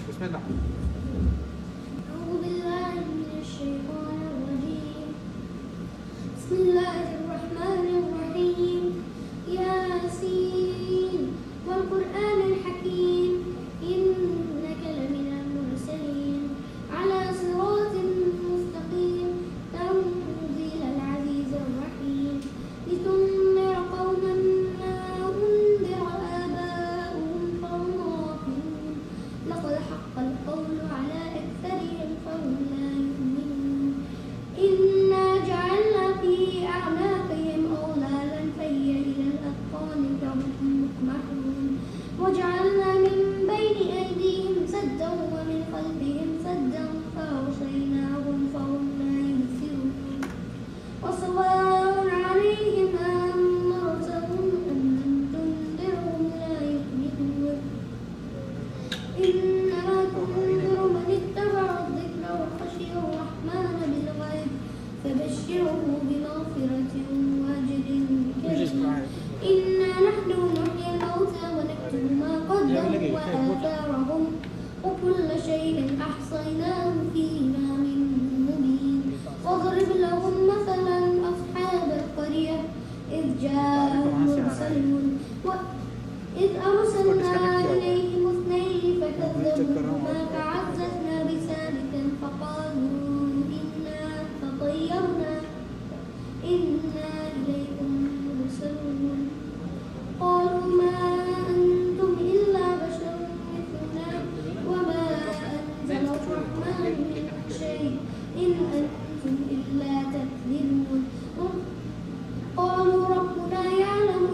بسم الله. أعوذ بالله من الشيطان الرجيم. بسم الله الرحمن الرحيم. ياسين والقرآن الحكيم إنك لمن المرسلين على صراط مستقيم تنزيل العزيز الرحيم لتنذر قوما ما أنذر آباؤهم فهم غافلون لقد حق القول على أكثرهم فهم لا يؤمنون إنا جعلنا في أعناقهم أغلالا فهي إلى الأذقان فهم مقمحون وجعلنا من بين أيديهم سدا ومن خلفهم سدا فأغشيناهم فهم لا يبصرون وسواء عليهم أنذرتهم أم لم تنذرهم لا يؤمنون إنما تنذر من اتبع الذكر وخشي الرحمن بالغيب فبشره بمغفرة وأجر كريم إنا نحن نحيي الموتى ونكتب ما قدموا وآثارهم وكل شيء أحصيناه في إمام مبين واضرب لهم مثلا أصحاب القرية إذ جاءهم المرسلون إذ أرسلنا إليهم اثنين فكذبوهما فعززنا بثالث فقالوا إنا تطيرنا إنا إليكم مرسلون قالوا ما أنتم إلا بشر مثلنا وما أنزل الرحمن من شيء إن أنتم إلا تكذبون قالوا ربنا يعلم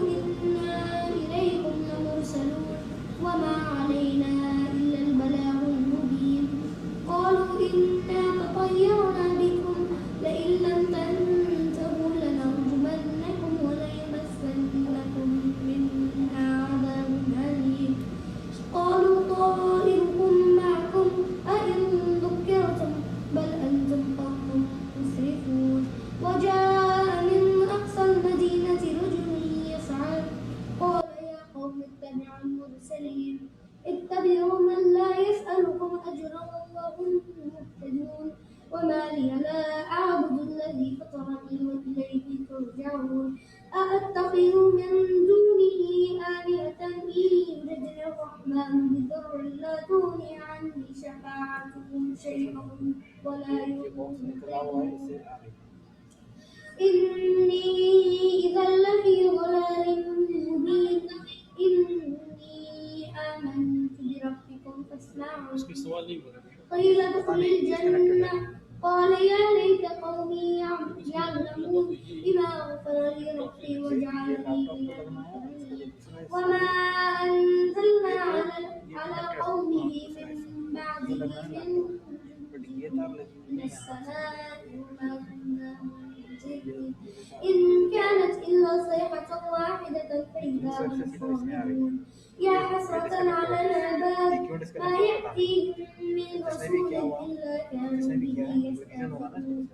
إنا إليكم لمرسلون وما علينا إلا البلاغ المبين أجرا وهم مهتدون وما لي لا أعبد الذي فطرني وإليه ترجعون أأتخذ من دونه آلهة إن يردني الرحمن بضر لا تغني عني شفاعتهم شيئا ولا ينقذون إني إذا لفي ضلال مبين إني آمنت بربكم فاسمعون قيل ادخل الجنة قال يا ليت قومي يعلمون بما غفر لي ربي وجعلني من المكرمين وما أنزلنا على قومه من بعده من من السماء وما كنا منزلين إن كانت إلا صيحة واحدة فإذا هم خامدون يا حسرة على العباد ما يأتيهم من رسول إلا كانوا به يستهزئون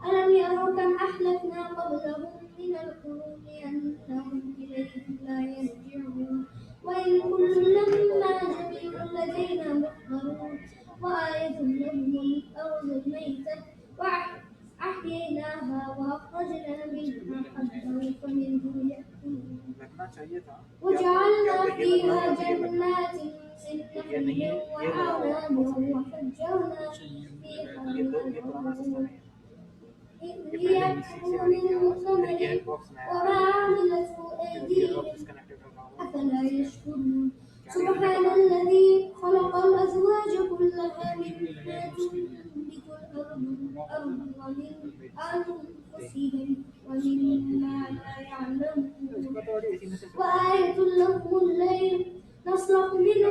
ألم يروا كم أهلكنا قبلهم من القرون أنهم إليهم لا يرجعون وإن كل لما جميع لدينا محضرون وآية لهم الأرض الميتة وأحييناها وأخرجنا منها حبا فمنه يأكلون وجعلنا فيها جنات من نخيل وأعناب وفجرنا فيها من العيون ليأكلوا من ثمره وما عملته أيديهم أفلا يشكرون سبحان الذي خلق الأزواج كلها مما تنبت الأرض ومن أنفسهم ومما لا يعلمون وآية لهم الليل نسلخ منه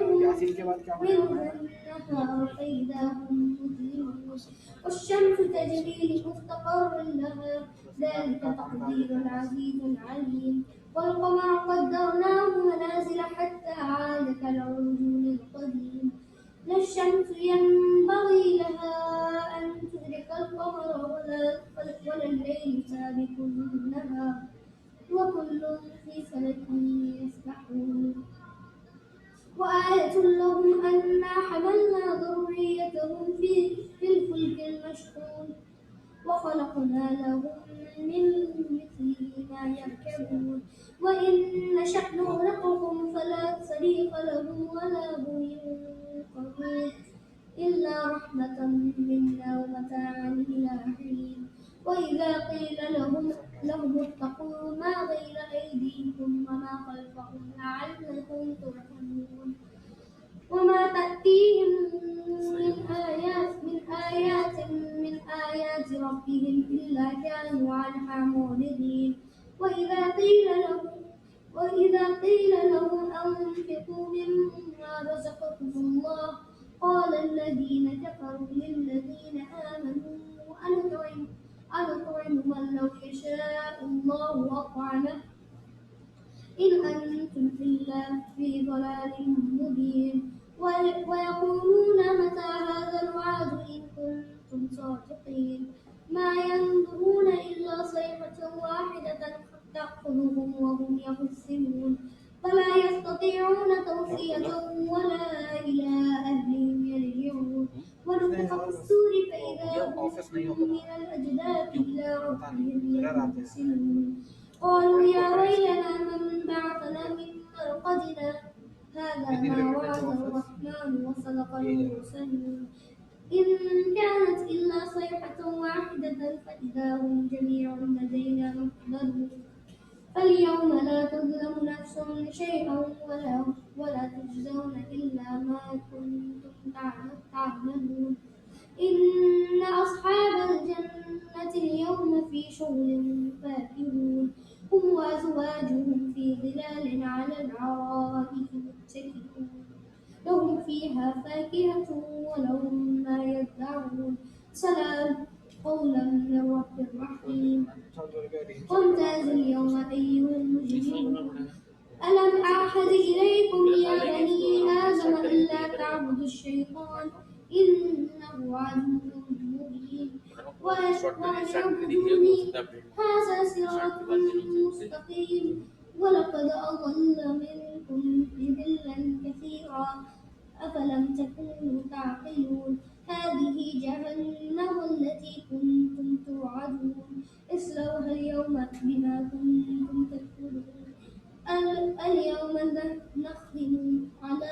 النهار فإذا هم مظلمون والشمس تجري لمستقر لها ذلك تقدير العزيز العليم والقمر قدرناه منازل حتى عاد كالعرجون القديم لا الشمس ينبغي لها أن تدرك القمر ولا الليل سابق النهار وكل في فلك يسبحون وآية لهم أنا حملنا ذريتهم في الفلك المشحون وخلقنا لهم من مثله ما يركبون وإن نشأ نغرقهم فلا صريخ لهم ولا هم ينقذون إلا رحمة منا ومتاعا إلى حين وإذا قيل لهم اتقوا ما بين أيديكم وما خلفكم لعلكم ترحمون وما تأتيهم من آيات ربهم إلا كانوا عنها معرضين وإذا قيل لهم أنفقوا مما رزقكم الله قال الذين كفروا للذين آمنوا أنطعم من لو يشاء الله أطعمه إن أنتم إلا في ضلال مبين ويقولون متى هذا الوعد إن كنتم صادقين ما ينظرون إلا صيحة واحدة تأخذهم وهم يخصمون فلا يستطيعون توصية ولا إلى أهلهم يرجعون ونفخ في الصور فإذا هم من الأجداث إلى ربهم ينسلون قالوا يا ويلنا من بعثنا من مرقدنا هذا ما وعد الرحمن وصدق المرسلون إن كانت إلا صيحة واحدة فإذا هم جميع لدينا محضرون فاليوم لا تظلم نفس شيئا ولا تجزون إلا ما كنتم تعملون إن أصحاب الجنة اليوم في شغل فاكهون هم وأزواجهم في ظلال على الأرائك متكئون لهم فيها فاكهة ولهم ما يدعون سلام قولا من رب رحيم وامتازوا اليوم أيها المجرمون ألم أعهد إليكم يا بني آدم ألا تعبدوا الشيطان إنه عدو مبين وأن اعبدوني هذا صراط مستقيم ولقد أضل منكم جبلا كثيرا أفلم تكونوا تعقلون هذه جهنم التي كنتم توعدون اصلوها اليوم بما كنتم تكفرون اليوم نختم على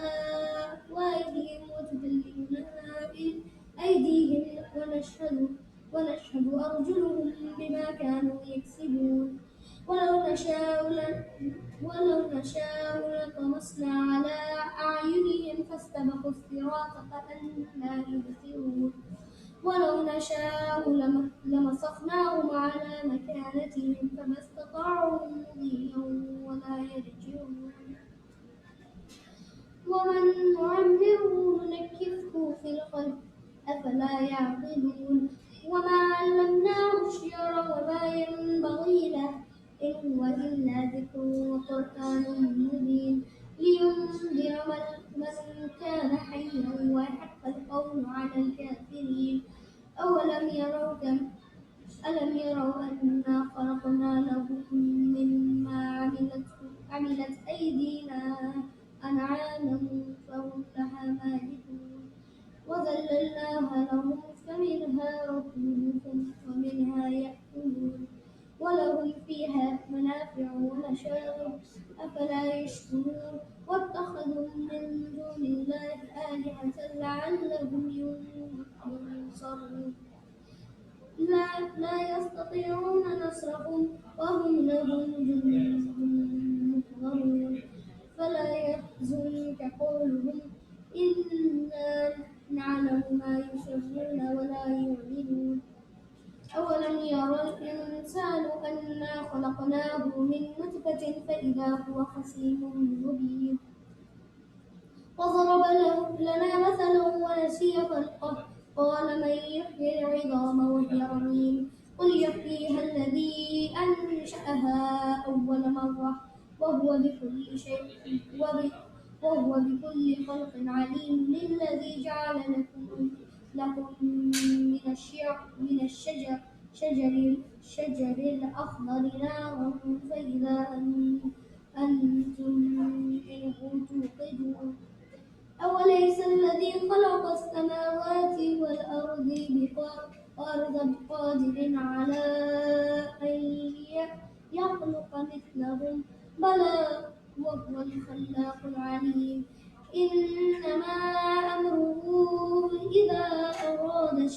أفواههم وتكلمنا أيديهم ونشهد أرجلهم بما كانوا يكسبون ولو نشاء لطمسنا على أعينهم فاستبقوا الصراط فأنى يبصرون ولو نشاء لمسخناهم على مكانتهم فما استطاعوا مضيا ولا يرجعون ومن نعمره نكفه في الخلق أفلا يعقلون وما علمناه الشعر وما ينبغي له إن هو إلا ذكر وقرآن مبين لينذر من كان حيا ويحق القول على الكافرين ألم يروا أنا خلقنا لهم مما عملت أيدينا أنعاما فهم لها مالكون وذللناها لهم فمنها ركوبهم ومنها يأكلون ولهم فيها منافع ومشارب أفلا يشكرون واتخذوا من دون الله آلهة لعلهم ينصرون لا يستطيعون نصرهم وهم لهم جند محضرون فلا يحزنك قولهم إنا نعلم ما يسرون ولا يعلنون أولم يرى الإنسان أنا خلقناه من نطفة فإذا هو خصيم مبين وضرب لنا مثلا ونسي خلقه قال من يحيي العظام وهي رميم قل يحييها الذي أنشأها أول مرة وهو بكل خلق عليم للذي جعل لكم من الشجر الأخضر نارا فإذا أنتم منه توقدون أوليس الذي خلق السماوات والأرض بقادر على أن يخلق مثلهم بلى وهو الخلاق العليم إنما أمره إذا أراد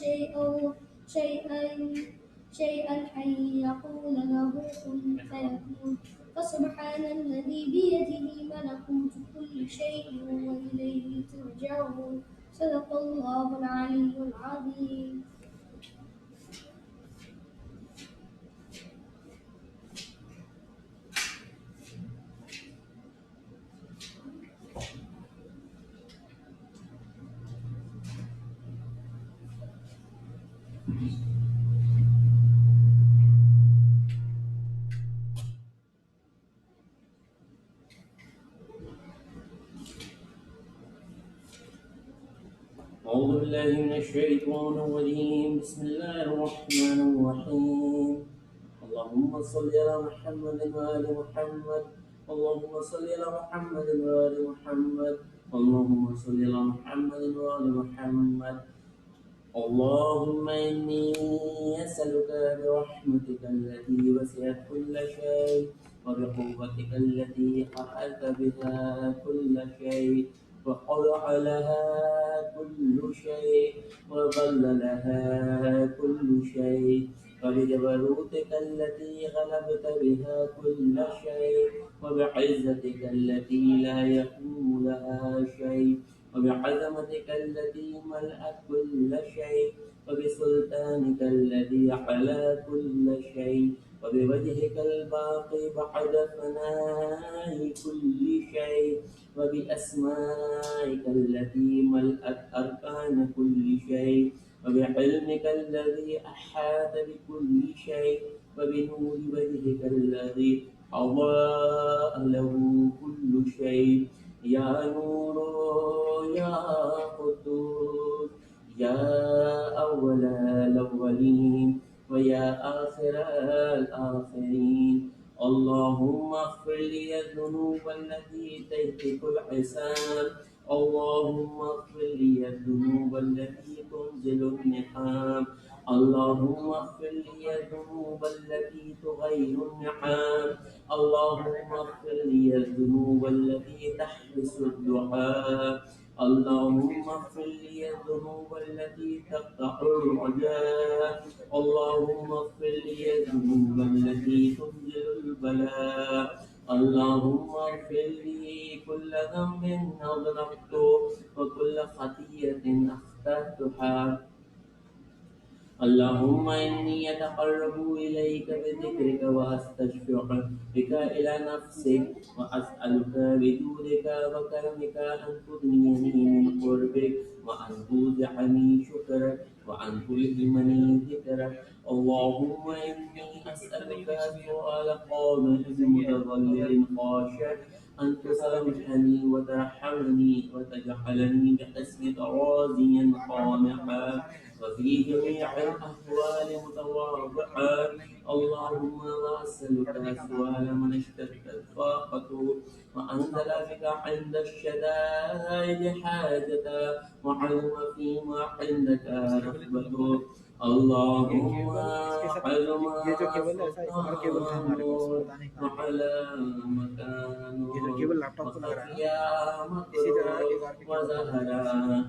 شيئا أن يقول له كن فيكون فسبحان الذي بيده ملكوت كل شيء وإليه ترجعون صدق الله العلي العظيم. أعوذ بالله من الشيطان الرجيم بسم الله الرحمن الرحيم اللهم صل على محمد وآل محمد اللهم صل على محمد وآل محمد اللهم صل على محمد وآل محمد اللهم إني أسألك برحمتك التي وسعت كل شيء وبقوتك التي حرأت بها كل شيء وخضع لها كل شيء وظل لها كل شيء وبجبروتك التي غلبت بها كل شيء وبعزتك التي لا يقوم لها شيء وبعظمتك التي ملأت كل شيء وبسلطانك الذي على كل شيء وبوجهك الباقي بعد فناء كل شيء وبأسمائك التي ملأت أركان كل شيء وبعلمك الذي أحاط بكل شيء وبنور وجهك الذي أضاء له كل شيء يا نور يا قدوس يا أول الأولين ويا آخر الآخرين اللهم اغفر لي الذنوب الذنوب التي تهتك الحسان اللهم اغفر لي الذنوب التي تنزل النقام اللهم اغفر لي الذنوب التي تغير النعام اللهم اغفر لي الذنوب التي تحبس الدعاء اللهم اغفر لي الذنوب التي تقطع الرجاء اللهم اغفر لي الذنوب التي تنزل البلاء اللهم اغفر لي كل ذنب أذنبته وكل خطيئة أخطأتها اللهم إني أتقرب إليك بذكرك وأستشفع بك إلى نفسك وأسألك بجودك وكرمك أن تغنيني من قربك وأن توزعني شكرك وأن تلهمني ذكرك اللهم إني أسألك سؤال قائم متظلل خاشع أن تسامحني وترحمني وتجعلني بحسنك راضيا قانعا وفي جميع الأحوال متواضعا اللهم وأسألك سؤال من اشتدت فاقته وأنزل بك عند الشدائد حاجته وعلم فيما عندك رغبته اللهم علم سلطانه وعلى مكانه وخفي مكره وظهر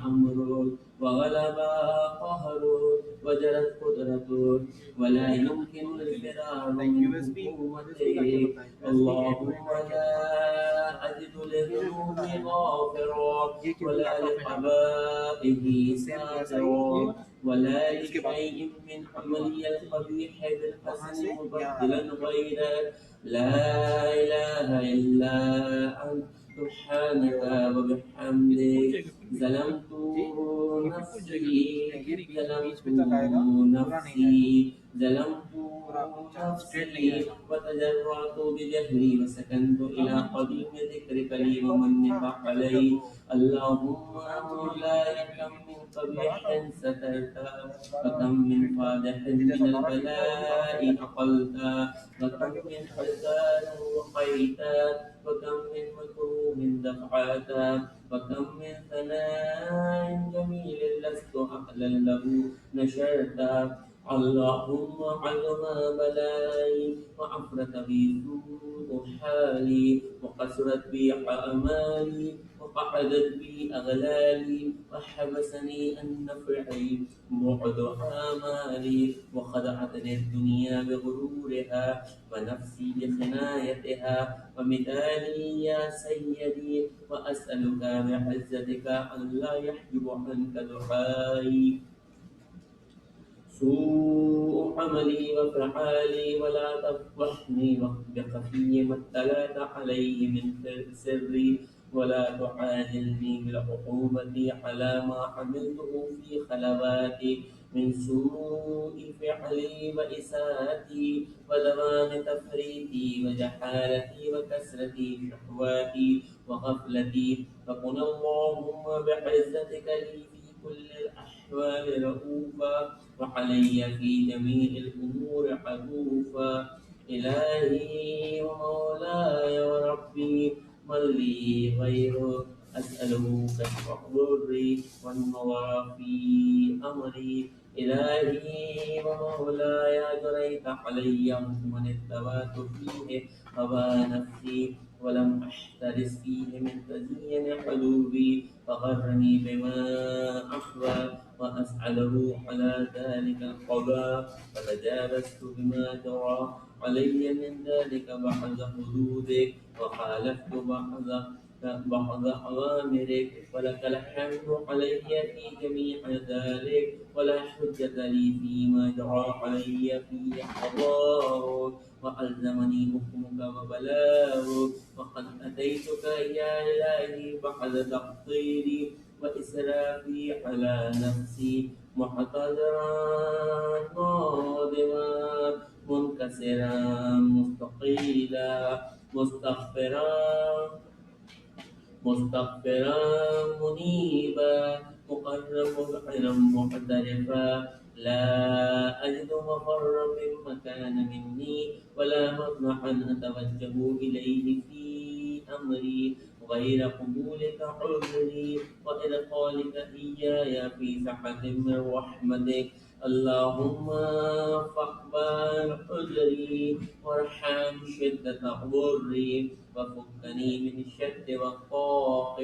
أمره وغلب قهره وجرت قدرته ولا يمكن الفرار من حكومته اللهم لا أجد لذنوبي غافرا ولا لقبائه ساترا ولا لشيء من عملي القبيح بالحسن مبدلا غيرك لا إله إلا أنت سبحانك وبحمدك ظلمت نفسي وتجرعت بجهلي وسكنت إلى قديم ذكرك لي ومنك علي اللهم مولاي كم من قبيح سترته وكم من فادح من البلاء أقلته وكم من حزان وقيته وكم من مكروه دفعته وكم من ثناء جميل لست أهلا له نشرته اللهم علم بلاي وعفرت بي سوء حالي وقسرت بي أعمالي وقعدت بي أغلالي وحبسني عن نفعي بعد آمالي وخدعتني الدنيا بغرورها ونفسي بخنايتها ومثالي يا سيدي وأسألك بعزتك أن لا يحجب عنك دعائي سوء عملي وفعالي ولا تفضحني بخفي ما اطلعت عليه من سري ولا تعاجلني بالعقوبة على ما عملته في خلواتي من سوء فعلي وإساءتي ودوام تفريطي وجحالتي وكسرة شهواتي وغفلتي فكن اللهم بعزتك لي في كل الأحوال رؤوفا وعلي في جميع الأمور عطوفا إلهي ومولاي وربي من لي غيره أسأله كشف ضري والنظر في أمري إلهي ومولاي جريت علي من اتبعت فيه هوى نفسي ولم أحترس فيه من تزيين قلوبي فغرني بما أحوى وأسأله على ذلك القضاء فتجاوزت بما جرى علي من ذلك بعد حدودك وخالفت بعض أوامرك ولك الحمد علي في جميع ذلك ولا حجة لي فيما جرى علي فيه قضاء وألزمني حكمك وبلاغك وقد أتيتك يا إلهي بعد تقصيري وإسرافي على نفسي معتذرا ناظما منكسرا مستقيلا مستغفرا منيبا مقربا معترفا لا أجد مفرا مما كان مني ولا مطمحا أتوجه إليه في أمري غير قبولك عذري وإدخالك إياي في سعة من رحمتك. اللهم فاقبل عذري وارحم شدة ضري وفكني من الشد والضاق.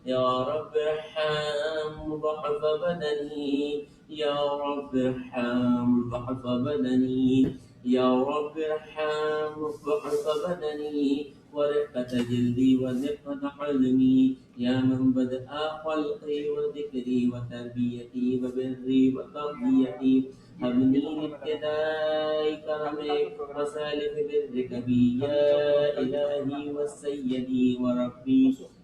يا رب ارحم ضعف بدني، يا رب ارحم ضعف بدني، يا رب ارحم ضعف بدني ورقة جلدي ودقة حلمي. يا من بدأ خلقي وذكري وتربيتي وبري وتربيتي، هبني لابتداء كرمك وسالف برك بي يا إلهي والسيدي وربي.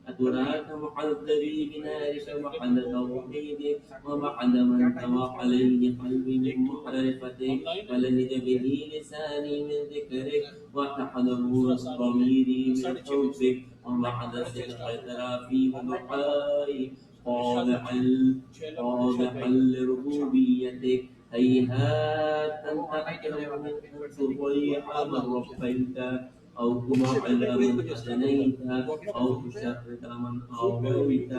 أتراك محذبي بنارك بعد توحيدك وبعد من توا عليه قلبي من معرفتك ولهج به لساني من ذكرك وتحضر ضميري من حبك وبعد صدق اعترافي ودعائي خاضعا لربوبيتك. هيهات أن تأكرم من أن تضيع من ربيت أو تبعد من أدنيت أو تشرد من آويت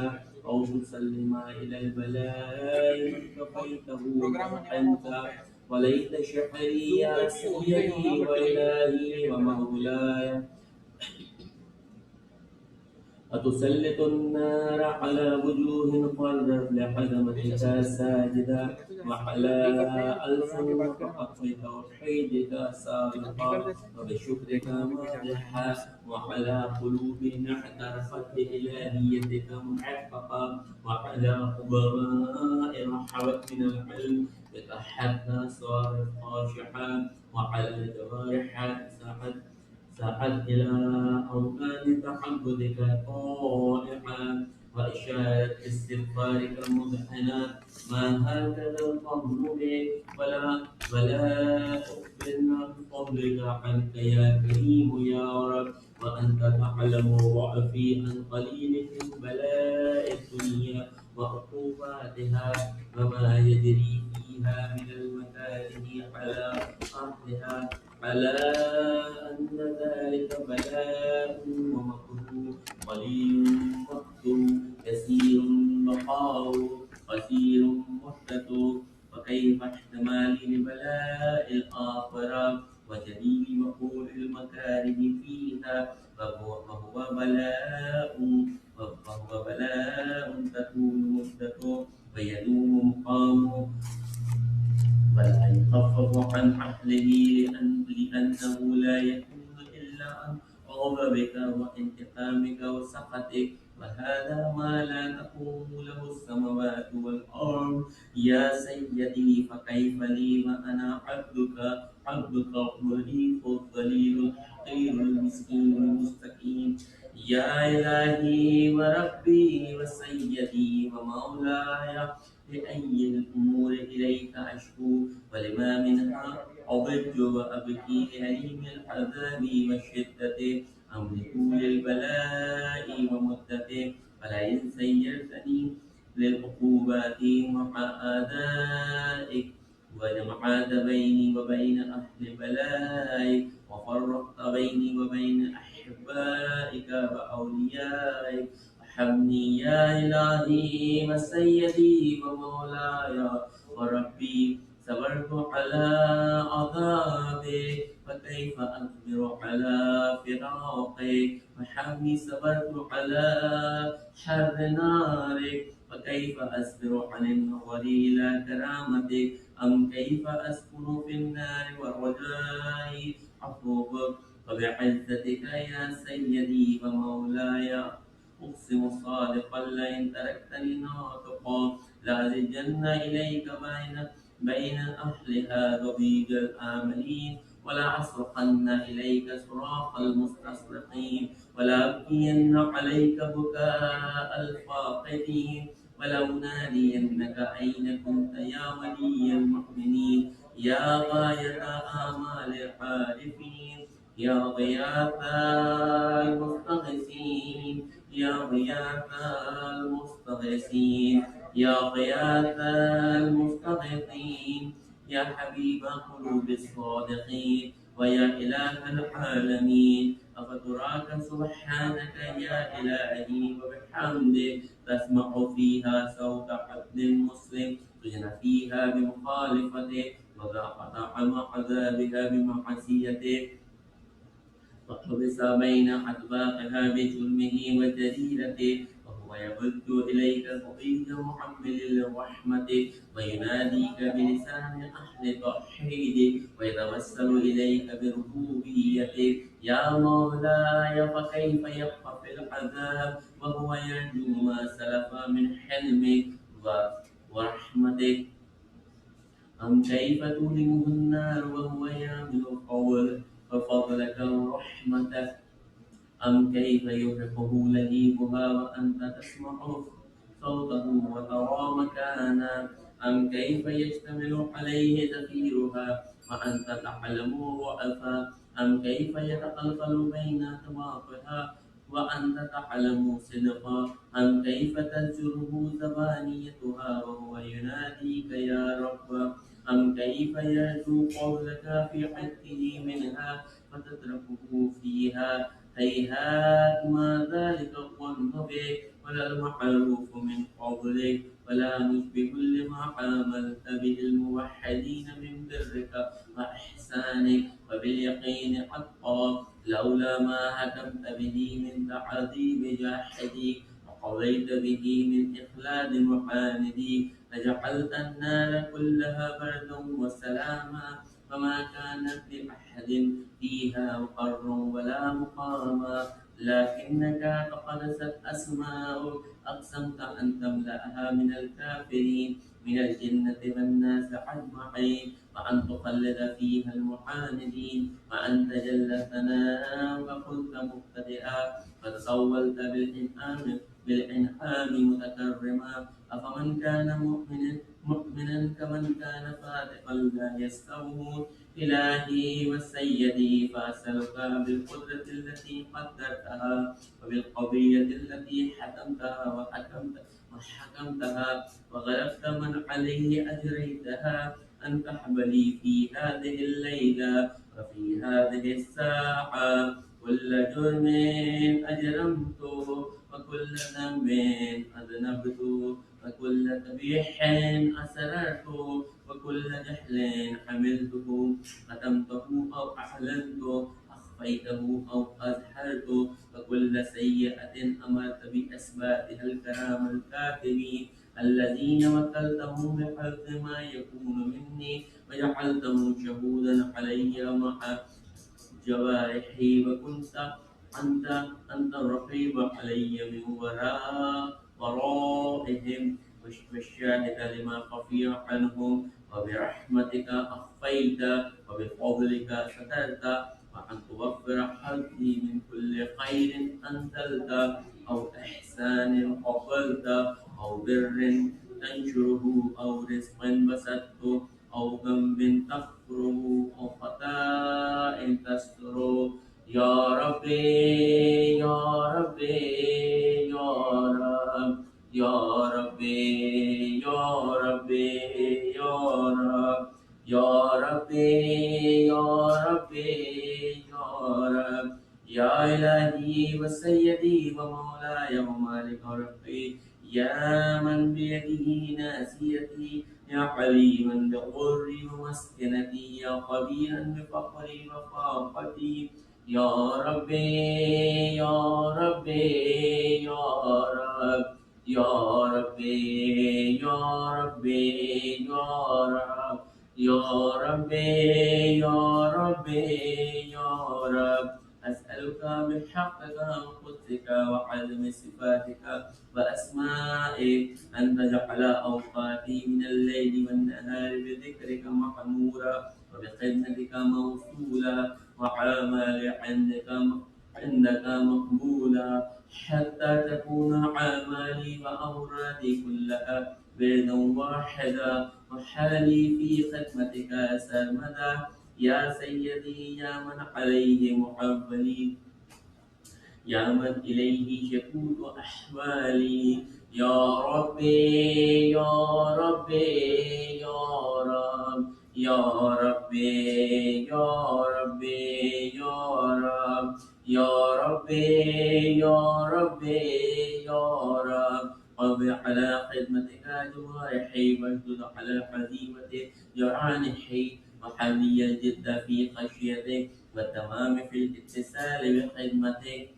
أو تسلم إلى البلاء من كفيته وأنت. وليت شعري يا سيدي وإلهي ومولاي أتسلط النار على وجوه قرت لحزمتك ساجدة وعلى ألسن فقط بتوحيدك صادقة وبشكرك مادحة وعلى قلوب اعترفت بإلهيتك منعققة وعلى خبراء رحبت من العلم بتحتها صارت خاشعة وعلى الجوارح سعت إلى أوقات تعبدك طائعا وإشارة استغفارك مذعنة. ما هكذا الفضل بك ولا أخبرنا بفضلك عنك يا كريم يا رب. وأنت تعلم ضعفي عن قليل من بلاء الدنيا وعقوباتها وما يجري فيها من المكاره على أهلها، على أن ذلك بلاء ومكروه قليل وقت كثير بقاء قصير مدة. وكيف احتمالي لبلاء الآخرة وجليل مقول المكاره فيها فهو بلاء تكون مدته ويدوم مقامه ولا يخفف عن عقله لأنه لا يكون إلا عن غضبك وانتقامك وسخطك. وهذا ما لا تقوم له السماوات والأرض يا سيدي. فكيف لي وأنا عبدك الضعيف الذليل الحقير المسكين المستكين. يا إلهي وربي وسيدي ومولاي، لأي الأمور إليك أشكو ولما منها أضج وأبكي لأليم العذاب والشدة أملك للبلاء ومدته. فلئن سيرتني للعقوبات مع أعدائك وجمعت بيني وبين أهل بلائك وفرقت بيني وبين أحبائك وأوليائك، ارحمني يا إلهي وسيدي ومولاي وربي. صبرت على عذابك فكيف أصبر على فراقك. ارحمني صبرت على حر نارك فكيف أصبر عن النظر إلى كرامتك. أم كيف أسكن في النار والرجاء عفوك. فبعزتك يا سيدي ومولاي أقسم صادقا لئن تركتني ناطقا لأزجن إليك بين أهلها ضجيج الآملين ولا أصرخن إليك صراخ المستصرخين ولا أبكين عليك بكاء الفاقدين ولو نادينك أين كنت يا ولي المؤمنين. يا غاية آمال الحالفين، يا غياث المستغيثين، يا غياث المستغيثين، يا غياث المستغيثين، يا حبيب قلوب الصادقين ويا إله العالمين أفتراك سبحانك يا إلهي وبحمدك تسمع فيها صوت عبد مسلم تجنى فيها بمخالفته وذاق طعم عذابها بمعصيته وحبس بين أطباقها بجرمه وجريرته وهو يبث إليك صبي محمل الرحمة ويناديك بلسان أهل التوحيد ويتوسل إليك بربوبيته يا مولاي فكيف يبقى في العذاب وهو يرجو ما سلف من حلمك ورحمتك أم كيف تؤلمه النار وهو يعمل القول وفضلك ورحمتك أم كيف يرهقه لهيبها وأنت تسمع صوته وترى مكانه أم كيف يشتمل عليه زفيرها وأنت تعلم ضعفا أم كيف يتقلقل بين أطوافها وأنت تعلم صدقا أم كيف تزجره زبانيتها وهو يناديك يا رب أم كيف يرجو قولك في حقه منها فتتركه فيها هيهات ما ذلك الظن بك ولا المعروف من قولك ولا مشبه لما عاملت به الموحدين من برك وإحسانك وباليقين حقا لولا ما حكمت به من تعذيب جاحدي وقضيت به من إخلاد معاندي لجعلت النار كلها بردا وسلاما فما كانت لأحد فيها مقر ولا مقاما لكنك تقدست أسماء أقسمت أن تملأها من الكافرين من الجنة والناس أجمعين وأن تخلد فيها المعاندين وأنت جل ثناء وقلت مبتدئا فتطولت بالإنعام متكرما أفمن كان مؤمنا كمن كان فاتقا لا يستوون إلهي وسيدي فأسألك بالقدرة التي قدرتها وبالقضية التي وحكمتها وغلبت من عليه أجريتها أن تحبلي في هذه الليلة وفي هذه الساعة كل جرم أجرمته وكل ذنب أذنبته وكل قبيح أسررته وكل جهل حملته ختمته أو أعلنته أخفيته أو أظهرته وكل سيئة أمرت بأسبابها الكرام الكاتبين الذين وكلتهم بحفظ ما يكون مني وجعلتهم شهودا علي مع جوارحي وكنت أنت الرقيب علي من ورائهم والشاهد لما خفي عنهم وبرحمتك أخفيت وبفضلك سترت وأن توفر حظي من كل خير أنزلت أو إحسان قبلت أو بر تنشره أو رزق بسطته أو ذنب تغفره أو خطاء تستره يا ربي يا ربي يا رب يا ربي يا ربي يا رب يا ربي يا ربي يا رب يا إلهي وسيدي ومولاي ومالك ربي يا من بيده ناسيتي يا عليما بضري ومسكنتي يا خبيرا بفقري وفاقتي يا ربي يا ربي يا رب يا ربي يا ربي يا رب يا ربي يا ربي يا رب أسألك بحقك وقدسك وعلم صفاتك وأسمائك أن تجعل أوقاتي من الليل والنهار بذكرك محمورا وبخدمتك موصولا وعمل عندك مقبولا حتى تكون أعمالي وأورادي كلها بردا واحدا وحالي في خدمتك سرمدا يا سيدي يا من عليه محولي يا من إليه شكوت أحوالي يا ربي يا ربي يا رب Ya Rabbi, Ya Rabbi, Ya Rab, Ya Rabbi, Ya Rabbi, Ya Rab. قضي على خدمتك جوارحي واشدد على حزيمتي جرانحي وحمي الجد في خشيتك والتمام في الاتصال بخدمتك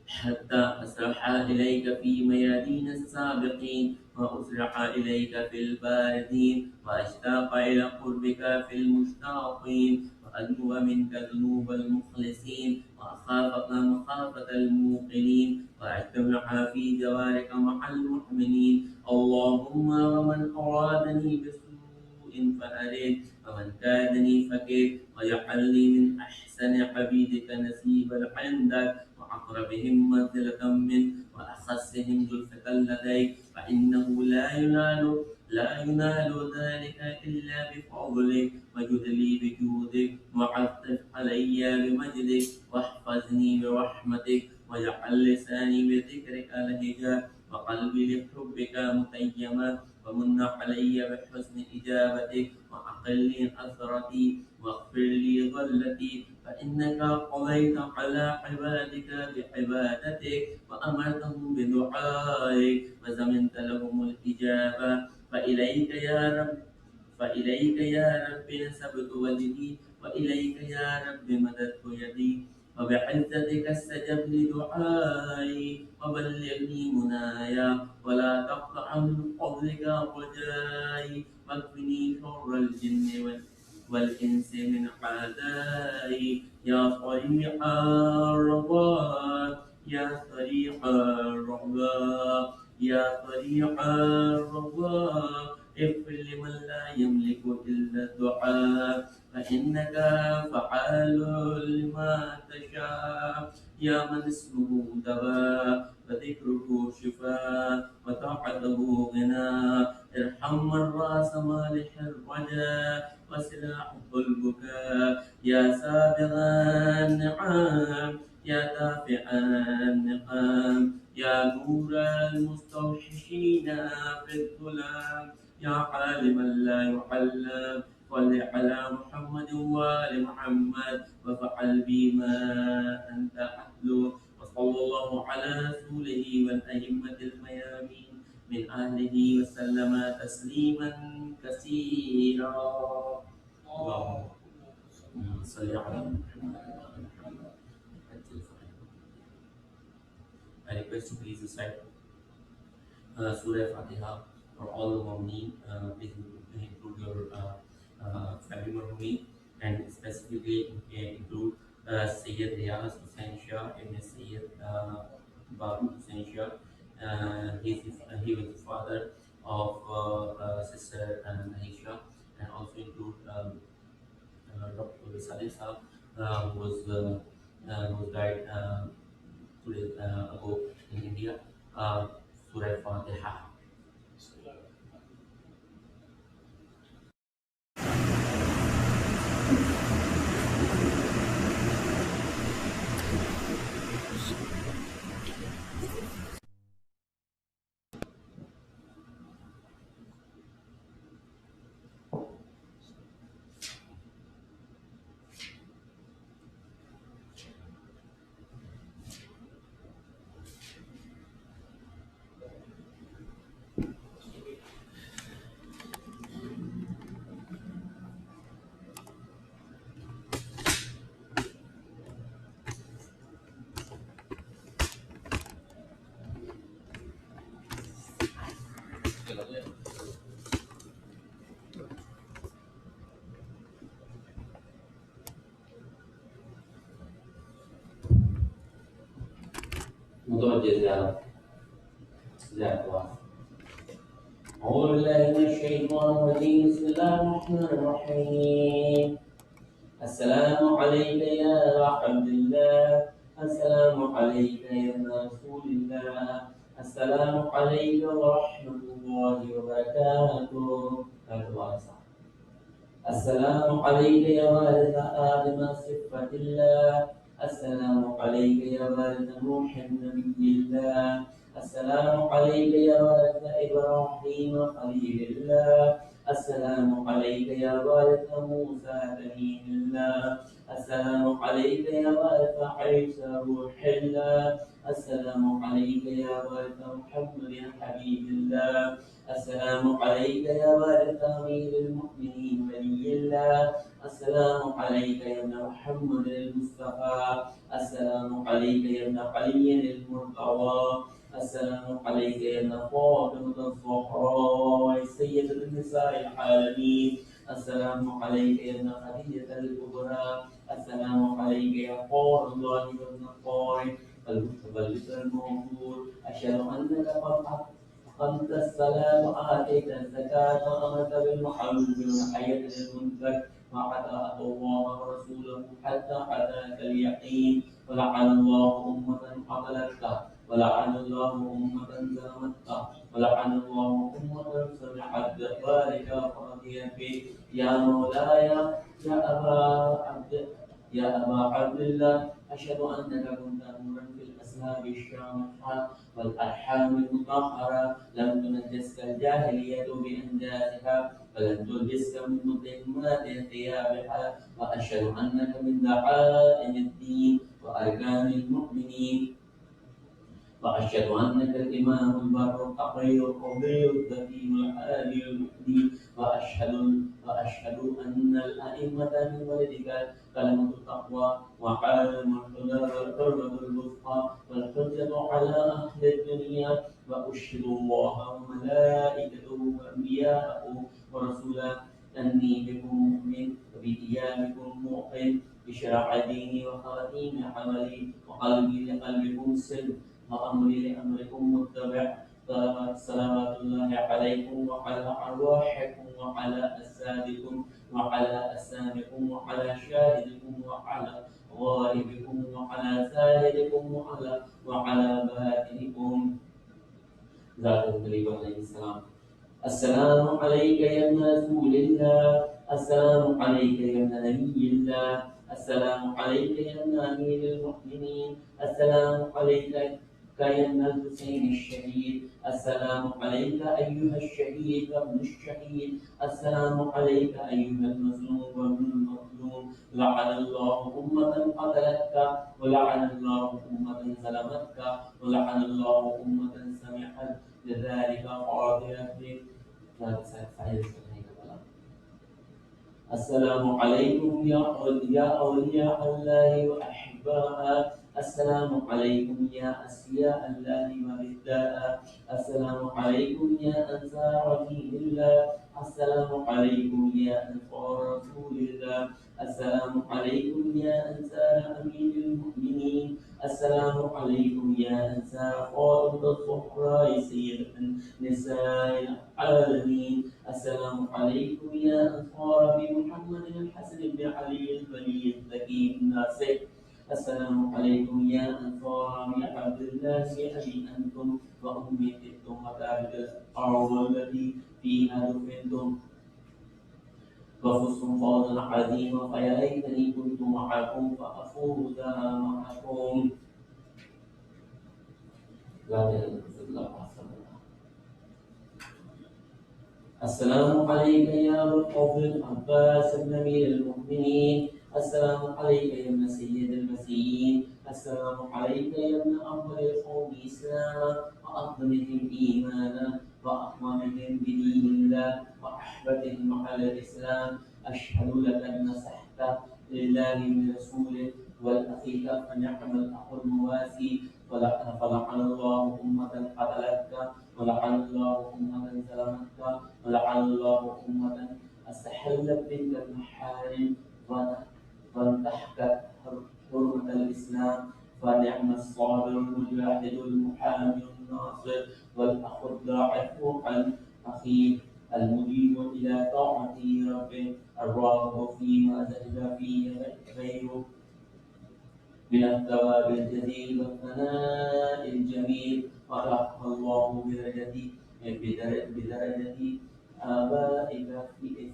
حتى أسرح إليك في ميادين السابقين وأسرع إليك في الباردين وأشتاق إلى قربك في المشتاقين وأدنو منك ذنوب المخلصين وأخافك مخافة الموقنين وأجتمع في جوارك مع المؤمنين اللهم ومن أرادني بسوء فأرد ومن كادني فكد ويحلني من أحسن عبيدك نسيبا عندك وأقربهم منزلة منه وأخصهم زلفة لديك فإنه لا ينال ذلك إلا بفضلك وجد لي بجودك وعطف علي بمجدك واحفظني برحمتك واجعل لساني بذكرك لهجا وقلبي لحبك متيما ومن علي بحسن إجابتك وأقل لي أثرتي واغفر لي ضلتي فإنك قضيت على عبادك بعبادتك وأمرتهم بدعائك وزمنت لهم الإجابة فإليك يا رب نسبت وجهي وإليك يا رب مددت يدي وبعزتك استجب لدعائي وبلغني منايا ولا تقطع من فضلك رجائي واكفني شر الجن والإنس من أعدائي يا صريع الرضا يا صريع الرضا يا صريع الرضا اغفر لمن لا يملك إلا الدعاء فإنك فعال لما تشاء يا من اسمه دواء وذكره شفاء وطاعته غنى ارحم من راس مالح الرجاء وسلاحه البكاء يا سابغ النعم يا دافع النقام يا نور المستوحشين في الظلام يا عالما لا يعلم صل على محمد وآل محمد وفعل بما أنت أهله وصلى الله على رسوله والأئمة الميامين من أهله وسلم تسليما كثيرا اللهم صل على محمد وآل محمد. I request you please recite Surah Fatiha for all the Mu'mineen. Please include your family Mu'mineen and specifically include Sayyid Riyaz Hussain Shah and Sayyid Babu Hussain Shah. He was the father of Sister Aisha, and also include Dr. Salih Saab, who was died 2 days ago in India. Surah Fatiha. متوجه زيادة أعوذ بالله من الشيطان الرجيم بسم الله الرحمن الرحيم السلام عليك يا عبد الله السلام عليك يا رسول الله السلام عليك ورحمة الله وبركاته. السلام عليك يا وارث آدم صفة الله السلام عليك يا وارث نوح نبي الله السلام عليك يا وارث إبراهيم خليل الله. السلام عليك يا وارث موسى كليم الله. السلام عليك يا وارث عيسى روح الله. السلام عليك يا وارث محمد حبيب الله. السلام عليك يا وارث أمير المؤمنين ولي الله. السلام عليك يا ابن محمد المصطفى. السلام عليك يا ابن علي المرتضى. السلام عليك يا ابن فاطمة الزهراء سيدة النساء العالمين. السلام عليك يا ابن خديجة الكبرى. السلام عليك يا قول الله وابن الطارق المتبلد الموجود. أشهد أنك قد أقمت الصلاة وآتيت الزكاة وأمرت بالمعروف ونهيت عن المنكر وأطعت الله ورسوله حتى أتاك اليقين. ولعن الله أمة قتلتك. ولعن الله أمة ظلمتك. ولعن الله أمة سمعت ذلك فرضيت به. يا مولاي يا أبا عبد الله أشهد أنك كنت نورا في الأسباب الشامخة والأرحام المطهرة. لم تنجسك الجاهلية بأنجاسها ولم تلبسك من مطمئنات ثيابها. وأشهد أنك من دعائم الدين وأركان المؤمنين. وأشهد أنك الإمام البر التقي القضي الذكي العالي المهدي. وأشهد أن الأئمة من ولدك كلمة التقوى وعالم الهدى والقربة الوثقى والحجة على أهل الدنيا. وأشهد الله وملائكته وأنبياءه ورسله أني بكم مؤمن وبإيامكم موقن بشرع ديني وخواتيم عملي وقلبي لقلبكم سلم وأمري لأمركم متبع. صلوات الله عليكم وعلى أرواحكم وعلى أجسادكم وعلى أجسامكم وعلى شاهدكم وعلى غائبكم وعلى سائركم وعلى باتنكم. ذات الكريم عليه السلام. السلام عليك يا ابن رسول الله. السلام عليك يا ابن نبي الله. السلام عليك يا ابن أمير المؤمنين. السلام عليك يا ابن الحسين الشهيد. السلام عليك أيها الشهيد وابن الشهيد. السلام عليك أيها المظلوم وابن المظلوم. لعن الله أمة قتلتك. ولعن الله أمة ظلمتك. ولعن الله أمة سمحت لذلك قاضية. السلام عليكم يا أولياء الله وأحباءه. السلام عليكم يا أسياء الله ورداء. السلام عليكم يا أنصار دين الله. السلام عليكم يا أنصار رسول الله. السلام عليكم يا أنصار أمير المؤمنين. السلام عليكم يا أنصار فاطمة الزهراء سيدة النساء العالمين. السلام عليكم يا أنصار بمحمد الحسن بن علي الولي الذكي الناصر. السلام عليكم يا أنصار عبد الله أبي أنتم وأمي تبتم وتابت الأرض التي فيها دفنتم وفزتم فوزا عظيما. فيا ليتني كنت معكم فأفوز معكم. لا إله إلا الله. السلام عليك يا أبا الفضل العباس بن أمير المؤمنين. السلام عليك يا ابن سيد المسيحيين. السلام عليك يا ابن أفضل القوم إسلاما وأفضلهم إيمانا وأقومهم بدين الله وأحبتهم على الإسلام. أشهد لك أن نصحت لله من رسوله والأخيك فنعم الأخ المواسي. فلعن الله أمة قتلتك. ولعن الله أمة ظلمتك. ولعن الله أمة استحلت تلك المحارم وانتهكت حرمة الإسلام. فنعم الصابر المجاهد المحامي الناصر والأخ الضاعف عن أخيه المجيب إلى طاعة ربه الراغب فيما زهد فيه غيره من الثواب الجزيل والثناء الجميل. ورفع الله بدرجة آبائك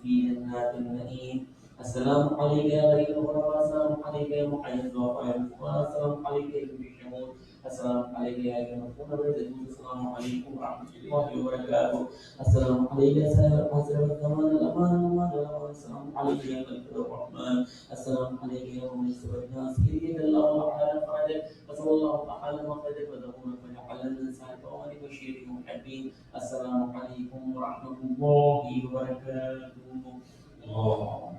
في جنات النعيم. السلام عليك يا غريب الغرباء. السلام عليك يا محيي الضعفاء. السلام عليك يا ابن الشموس. السلام عليك يا أيها المسلمون. السلام عليكم ورحمة الله وبركاته. السلام عليك يا سائر الحسن والزمان الأمان. السلام عليك يا ملك الرحمن. السلام عليك يا من استوى الناس إليك الله تعالى فرجك فصلى الله تعالى وخيرك ودهون فجعلنا سعد ومن بشير محبين. السلام عليكم ورحمة الله وبركاته. الله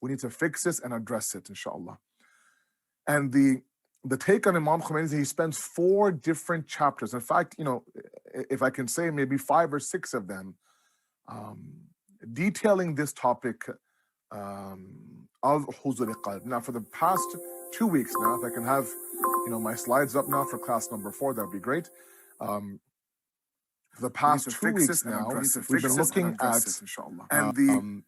We need to fix this and address it, inshallah. And the take on Imam Khomeini, he spends 4 different chapters. In fact, if I can say maybe 5 or 6 of them, detailing this topic of Huzur al-Qalb. Now, for the past 2 weeks now, if I can have my slides up now for class number 4, that would be great. For the past 2 weeks now, we've been looking at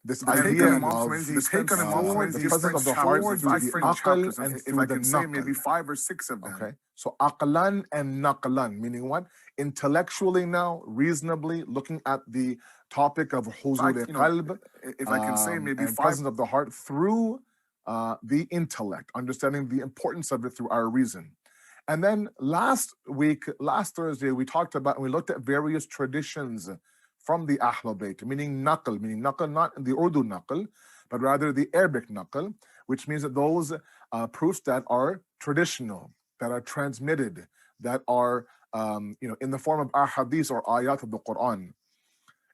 this idea of the presence of the heart through the aql and through the naql. Maybe 5 or 6 of them. Okay, so aqlan and naqlan, meaning what? Intellectually now, reasonably looking at the topic of huzur al-qalb, if I can say maybe and presence of the heart through the intellect, understanding the importance of it through our reason. And then last Thursday, we talked about and we looked at various traditions from the Ahlul Bayt, meaning naql not in the Urdu naql, but rather the Arabic naql, which means that those proofs that are traditional, that are transmitted, that are in the form of ahadith or ayat of the Quran.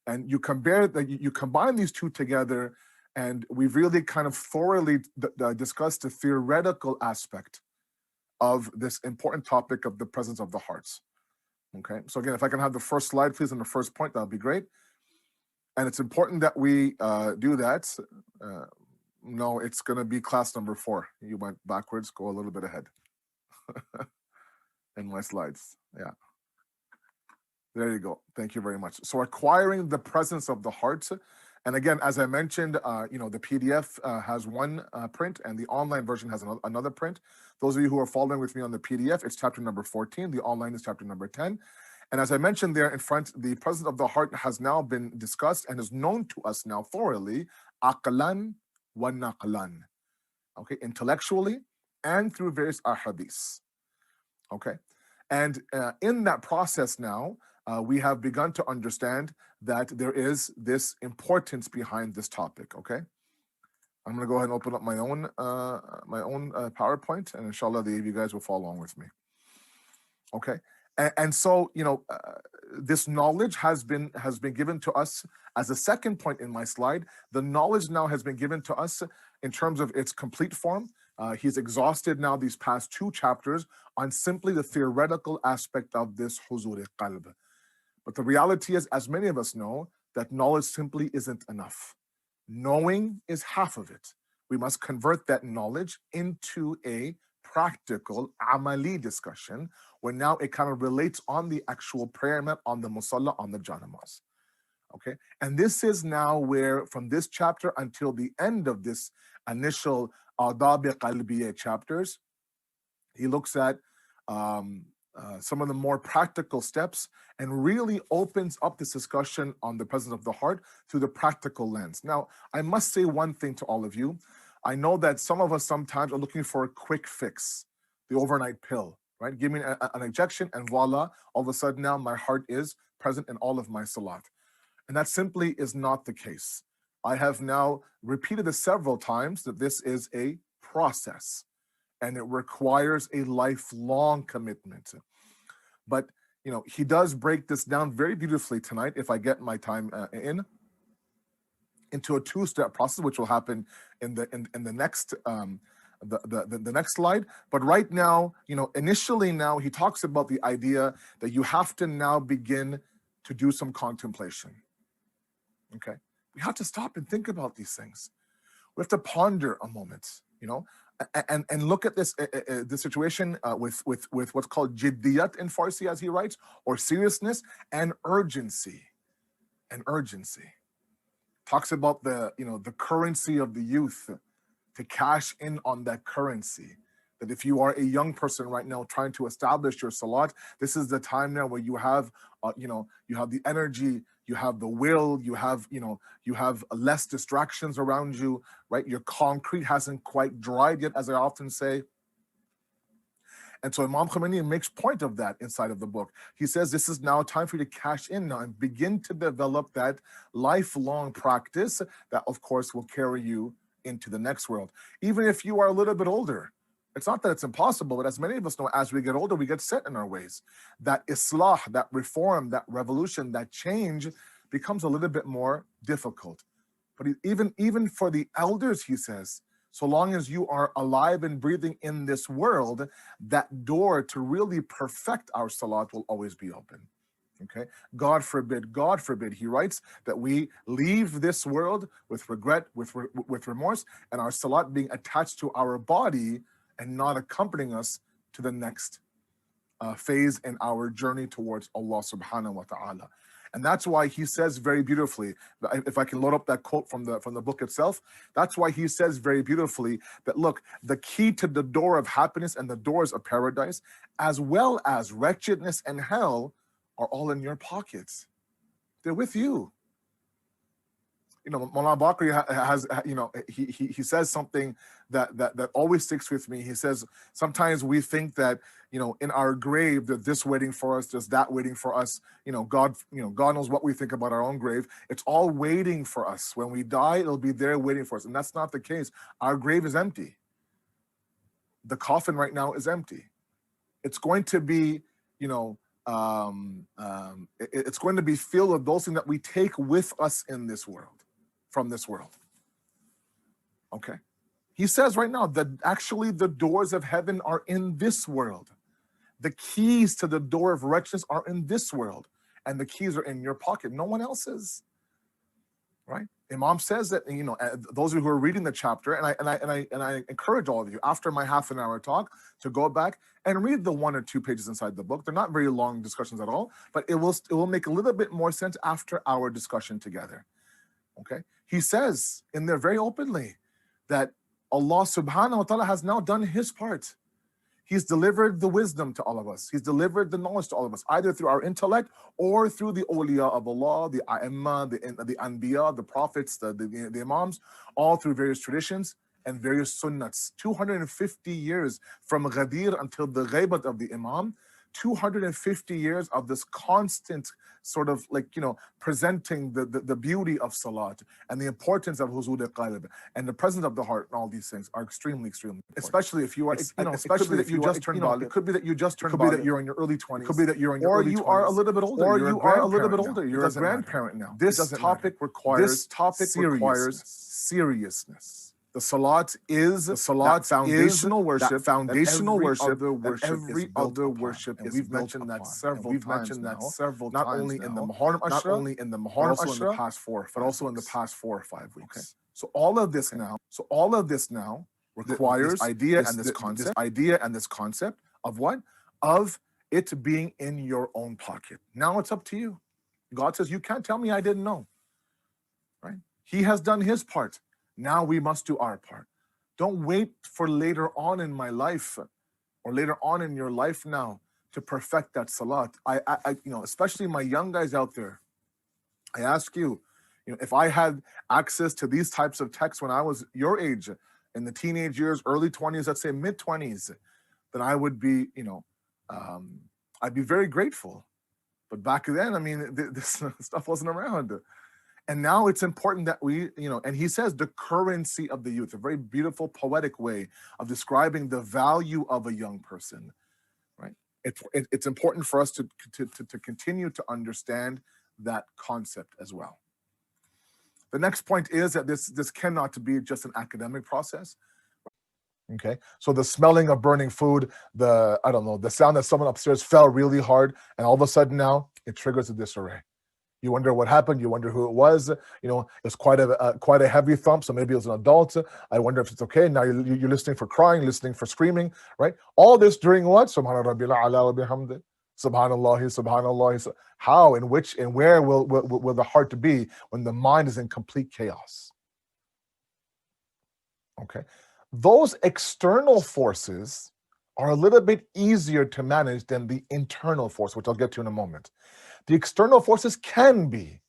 And you combine these two together, and we've really kind of thoroughly discussed the theoretical aspect of this important topic of the presence of the hearts. Okay, so again, if I can have the first slide, please, on the first point, that would be great. And it's important that we do that. No, it's going to be class number 4. You went backwards, go a little bit ahead in my slides. Yeah. There you go. Thank you very much. So acquiring the presence of the heart. And again, as I mentioned, the PDF has one print and the online version has another print. Those of you who are following with me on the PDF, it's chapter number 14. The online is chapter number 10. And as I mentioned there in front, the presence of the heart has now been discussed and is known to us now thoroughly, aqlan wa naqlan. Okay, intellectually and through various ahadith. Okay, and in that process now, we have begun to understand that there is this importance behind this topic. Okay, I'm going to go ahead and open up my own PowerPoint, and inshallah, you guys will follow along with me. Okay, and so this knowledge has been given to us as a second point in my slide. The knowledge now has been given to us in terms of its complete form. He's exhausted now these past 2 chapters on simply the theoretical aspect of this huzur al-qalb. But the reality is, as many of us know, that knowledge simply isn't enough. Knowing is half of it. We must convert that knowledge into a practical, amali discussion, where now it kind of relates on the actual prayer mat, on the musalla, on the janamas. Okay, and this is now where, from this chapter until the end of this initial adab qalbiyya chapters, he looks at some of the more practical steps and really opens up this discussion on the presence of the heart through the practical lens. Now, I must say one thing to all of you. I know that some of us sometimes are looking for a quick fix, the overnight pill, right? Give me an injection and voila, all of a sudden now my heart is present in all of my salat. And that simply is not the case. I have now repeated this several times that this is a process and it requires a lifelong commitment. But he does break this down very beautifully tonight, if I get my time into a 2-step process, which will happen in the next the next slide. But right now, initially now he talks about the idea that you have to now begin to do some contemplation. Okay, we have to stop and think about these things. We have to ponder a moment. And look at this the situation with what's called jiddiyat in Farsi, as he writes, or seriousness and urgency. And urgency talks about the the currency of the youth, to cash in on that currency. That if you are a young person right now trying to establish your salat, this is the time now where you have you have the energy, you have the will, you have you have less distractions around you, right? Your concrete hasn't quite dried yet, as I often say. And so Imam Khomeini makes point of that inside of the book. He says this is now time for you to cash in now and begin to develop that lifelong practice that, of course, will carry you into the next world. Even if you are a little bit older, it's not that it's impossible, but as many of us know, as we get older, we get set in our ways. That islah, that reform, that revolution, that change becomes a little bit more difficult. But even for the elders, he says, so long as you are alive and breathing in this world, that door to really perfect our salat will always be open. Okay, God forbid, he writes, that we leave this world with regret, with remorse, and our salat being attached to our body and not accompanying us to the next phase in our journey towards Allah subhanahu wa ta'ala. And that's why he says very beautifully, if I can load up that quote from the book itself, that's why he says very beautifully that, look, the key to the door of happiness and the doors of paradise, as well as wretchedness and hell, are all in your pockets. They're with you. Maulana Bakri has, he says something that always sticks with me. He says, sometimes we think that, in our grave, that this waiting for us, there's that waiting for us. God knows what we think about our own grave. It's all waiting for us. When we die, it'll be there waiting for us. And that's not the case. Our grave is empty. The coffin right now is empty. It's going to be, it's going to be filled with those things that we take with us in this world. From this world. Okay. He says right now that actually the doors of heaven are in this world. The keys to the door of wretchedness are in this world, and the keys are in your pocket. No one else's. Right? Imam says that, those of you who are reading the chapter, and I encourage all of you after my half an hour talk to go back and read the 1 or 2 pages inside the book. They're not very long discussions at all, but it will make a little bit more sense after our discussion together. Okay. He says in there very openly that Allah subhanahu wa ta'ala has now done his part. He's delivered the wisdom to all of us. He's delivered the knowledge to all of us, either through our intellect or through the awliya of Allah, the a'imma, the anbiya, the prophets, the imams, all through various traditions and various sunnats. 250 years from Ghadir until the ghaibat of the imam, 250 years of this constant sort of presenting the beauty of salat and the importance of huzur al-qalb and the presence of the heart, and all these things are extremely, extremely important. Especially if you are, especially if you just turned baligh. It could be that you just turned baligh. It could be that you're in your early 20s. It could be that you're in your early 20s. Or you are a little bit older. Or you are a little bit older. You're a grandparent now. This topic requires seriousness. The salat is foundational worship. Every other worship, and we've mentioned that several times. Not only in the Muharram Ashra, but also in the past 4 or 5 weeks. Okay. So all of this now requires this idea and this concept of what? Of it being in your own pocket. Now it's up to you. God says, you can't tell me I didn't know. Right? He has done his part. Now we must do our part. Don't wait for later on in my life or later on in your life now to perfect that salat. I especially my young guys out there, I ask you, if I had access to these types of texts when I was your age, in the teenage years, early 20s, let's say mid 20s, then I would be, I'd be very grateful. But back then, this stuff wasn't around. And now it's important that we, and he says the currency of the youth, a very beautiful poetic way of describing the value of a young person, right? It's important for us to continue to understand that concept as well. The next point is that this cannot be just an academic process. Okay, so the smelling of burning food, the sound that someone upstairs fell really hard, and all of a sudden now it triggers a disarray. You wonder what happened. You wonder who it was. It's quite a heavy thump. So maybe it was an adult. I wonder if it's okay. Now you're listening for crying, listening for screaming, right? All this during what? Subhana Rabbil A'la wa bihamdi. Subhanallah, Subhanallah. How, in which, and where will the heart be when the mind is in complete chaos? Okay, those external forces are a little bit easier to manage than the internal force, which I'll get to in a moment. The external forces can be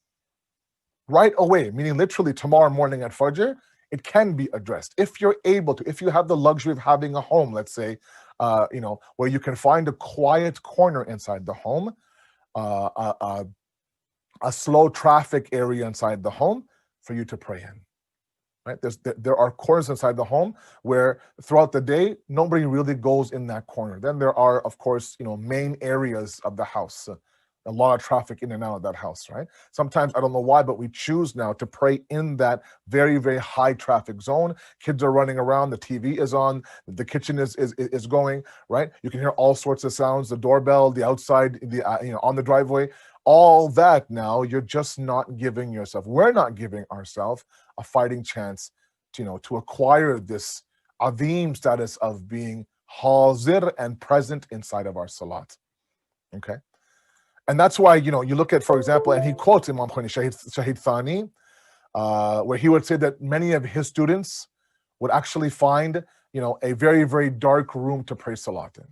right away, meaning literally tomorrow morning at Fajr, it can be addressed. If you're able to, if you have the luxury of having a home, let's say, where you can find a quiet corner inside the home, a slow traffic area inside the home for you to pray in. Right? There are corners inside the home where throughout the day, nobody really goes in that corner. Then there are, of course, main areas of the house, a lot of traffic in and out of that house, right? Sometimes, I don't know why, but we choose now to pray in that very, very high traffic zone. Kids are running around, the TV is on, the kitchen is going, right? You can hear all sorts of sounds, the doorbell, the outside, on the driveway, all that. Now you're just not giving yourself, we're not giving ourselves a fighting chance to acquire this azim status of being hazir and present inside of our salat. Okay, and that's why you look at, for example, and he quotes Imam Khani Shahid Thani, where he would say that many of his students would actually find a very, very dark room to pray salat in.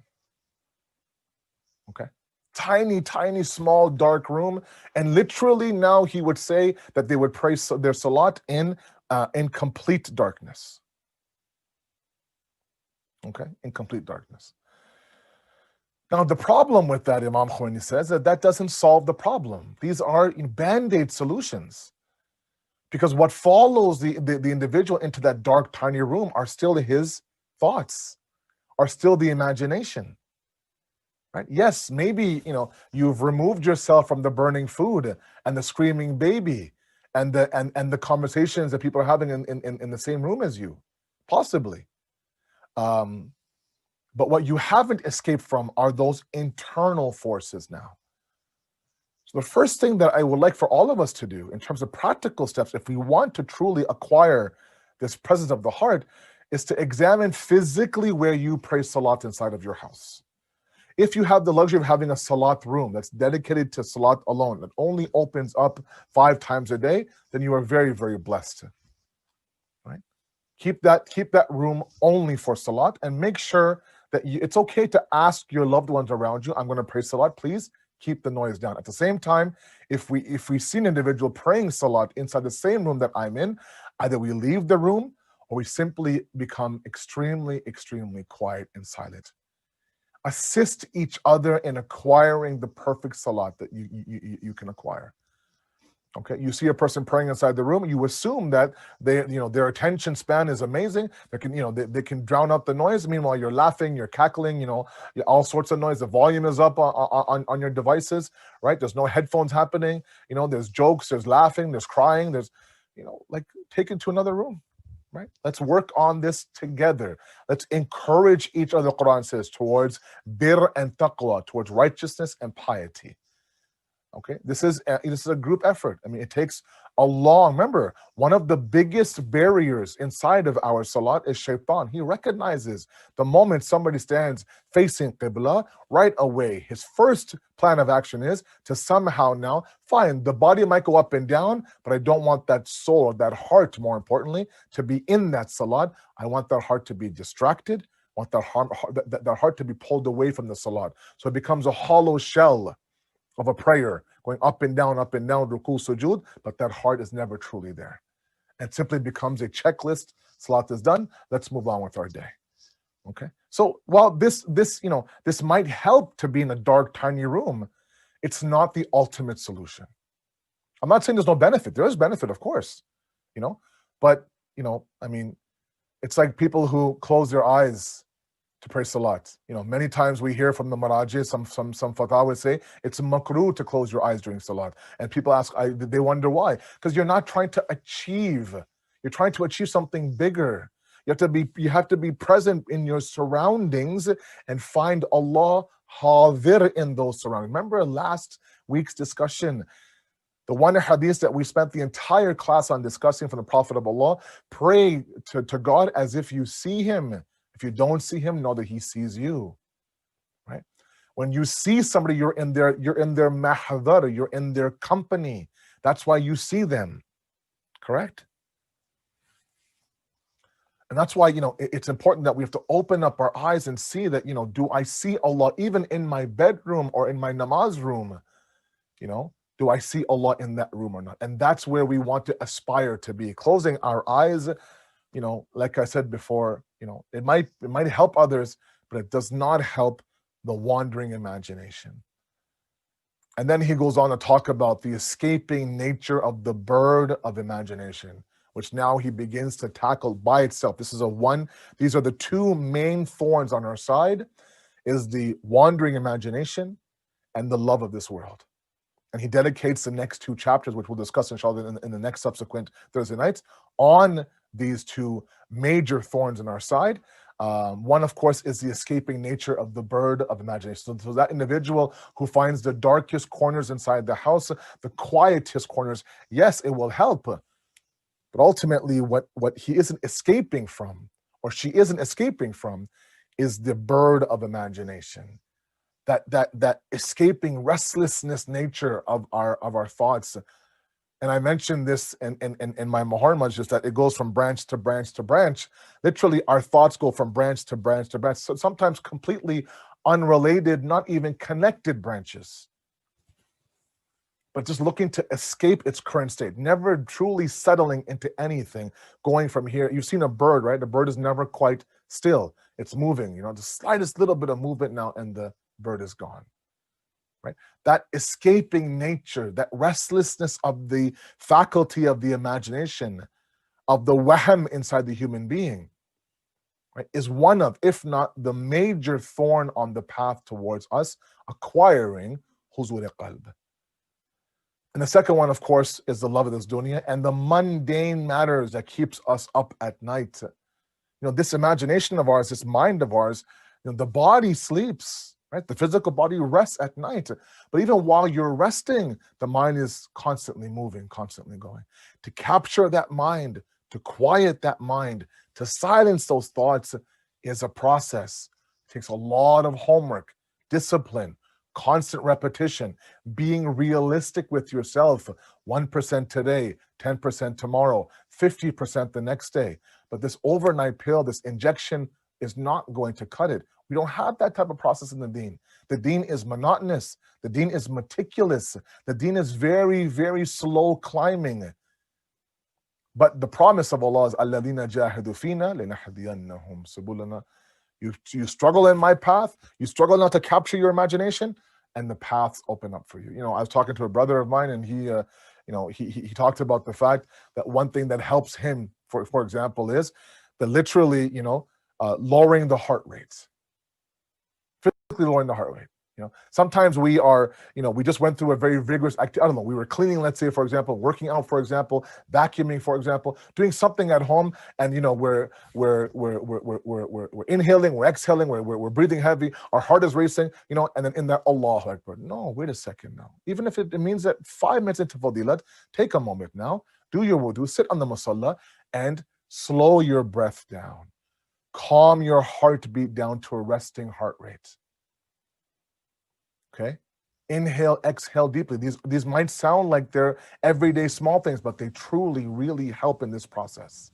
Okay, tiny, small, dark room. And literally now he would say that they would pray their salat in complete darkness. Okay, in complete darkness. Now, the problem with that, Imam Khomeini says, that doesn't solve the problem. These are band-aid solutions. Because what follows the individual into that dark, tiny room are still his thoughts, are still the imagination. Right? Yes, maybe you've removed yourself from the burning food and the screaming baby and the conversations that people are having in the same room as you, possibly. But what you haven't escaped from are those internal forces now. So the first thing that I would like for all of us to do in terms of practical steps, if we want to truly acquire this presence of the heart, is to examine physically where you pray salat inside of your house. If you have the luxury of having a salat room that's dedicated to salat alone, that only opens up 5 times a day, then you are very, very blessed. Right? Keep that room only for salat, and make sure that it's okay to ask your loved ones around you, I'm going to pray salat, please keep the noise down. At the same time, if we see an individual praying salat inside the same room that I'm in, either we leave the room or we simply become extremely, extremely quiet and silent. Assist each other in acquiring the perfect salat that you can acquire. Okay, you see a person praying inside the room, you assume that their attention span is amazing. They can they can drown out the noise. Meanwhile, you're laughing, you're cackling, all sorts of noise. The volume is up on your devices, right? There's no headphones happening. There's jokes, there's laughing, there's crying, there's take it to another room. Right? Let's work on this together. Let's encourage each other, the Quran says, towards bir and taqwa, towards righteousness and piety. Okay, this is a group effort. I mean, it takes a long. Remember, one of the biggest barriers inside of our salat is shaitan. He recognizes the moment somebody stands facing qibla, right away, his first plan of action is to somehow now, fine, the body might go up and down, but I don't want that soul, that heart, more importantly, to be in that salat. I want that heart to be distracted. I want that heart to be pulled away from the salat. So it becomes a hollow shell of a prayer going up and down, ruku, sujood, but that heart is never truly there. It simply becomes a checklist. Salat is done. Let's move on with our day. Okay. So while this might help to be in a dark, tiny room, it's not the ultimate solution. I'm not saying there's no benefit. There is benefit, of course, but I mean, it's like people who close their eyes to pray salat. Many times we hear from the maraji, some fatwa say it's makruh to close your eyes during salat. And people ask, they wonder why. Because you're not trying to achieve. You're trying to achieve something bigger. You have to be present in your surroundings and find Allah hadir in those surroundings. Remember last week's discussion, The one hadith that we spent the entire class on discussing from the Prophet of Allah, pray to God as if you see him. If you don't see him, know that he sees you, right? When you see somebody, you're in their mahdar, you're in their company. That's why you see them, correct? And that's why, it's important that we have to open up our eyes and see that, do I see Allah even in my bedroom or in my namaz room? Do I see Allah in that room or not? And that's where we want to aspire to be. Closing our eyes, like I said before, it might help others, but it does not help the wandering imagination. And then he goes on to talk about the escaping nature of the bird of imagination, which now he begins to tackle by itself. These are the two main thorns on our side, is the wandering imagination and the love of this world. And he dedicates the next two chapters, which we'll discuss inshallah in the next subsequent Thursday nights, on these two major thorns in our side. One, of course, is the escaping nature of the bird of imagination. So that individual who finds the darkest corners inside the house, the quietest corners, yes, it will help. But ultimately, what he isn't escaping from, or she isn't escaping from, is the bird of imagination. That escaping restlessness nature of our thoughts. And I mentioned this in my Mahar Majlis, that it goes from branch to branch to branch. Literally, our thoughts go from branch to branch to branch. So sometimes completely unrelated, not even connected branches. But just looking to escape its current state, never truly settling into anything, going from here. You've seen a bird, right? The bird is never quite still. It's moving, the slightest little bit of movement now, and the bird is gone, right? That escaping nature, that restlessness of the faculty of the imagination, of the wahm inside the human being, right, is one of, if not the major thorn on the path towards us acquiring huzur qalb. And the second one, of course, is the love of this dunya and the mundane matters that keeps us up at night. This imagination of ours, this mind of ours, the body sleeps, right? The physical body rests at night. But even while you're resting, the mind is constantly moving, constantly going. To capture that mind, to quiet that mind, to silence those thoughts is a process. It takes a lot of homework, discipline, constant repetition, being realistic with yourself. 1% today, 10% tomorrow, 50% the next day. But this overnight pill, this injection, is not going to cut it. We don't have that type of process in the deen. The deen is monotonous. The deen is meticulous. The deen is very, very slow climbing. But the promise of Allah is, الَّذِينَ جَاهَدُوا فِينَا لَنَهْدِيَنَّهُمْ سُبُلَنَا. You struggle in my path, you struggle not to capture your imagination, and the paths open up for you. I was talking to a brother of mine, and he talked about the fact that one thing that helps him, for example, is that literally, lowering the heart rates. Physically lowering the heart rate. Sometimes we are, we just went through a very vigorous activity. I don't know, we were cleaning, let's say, for example, working out, for example, vacuuming, for example, doing something at home, and we're inhaling, we're exhaling, we're breathing heavy, our heart is racing, and then in that, Allahu Akbar. No, wait a second now. Even if it means that 5 minutes into fadilat, take a moment now, do your wudu, sit on the musalla, and slow your breath down. Calm your heartbeat down to a resting heart rate. Okay? Inhale, exhale deeply. These might sound like they're everyday small things, but they truly, really help in this process.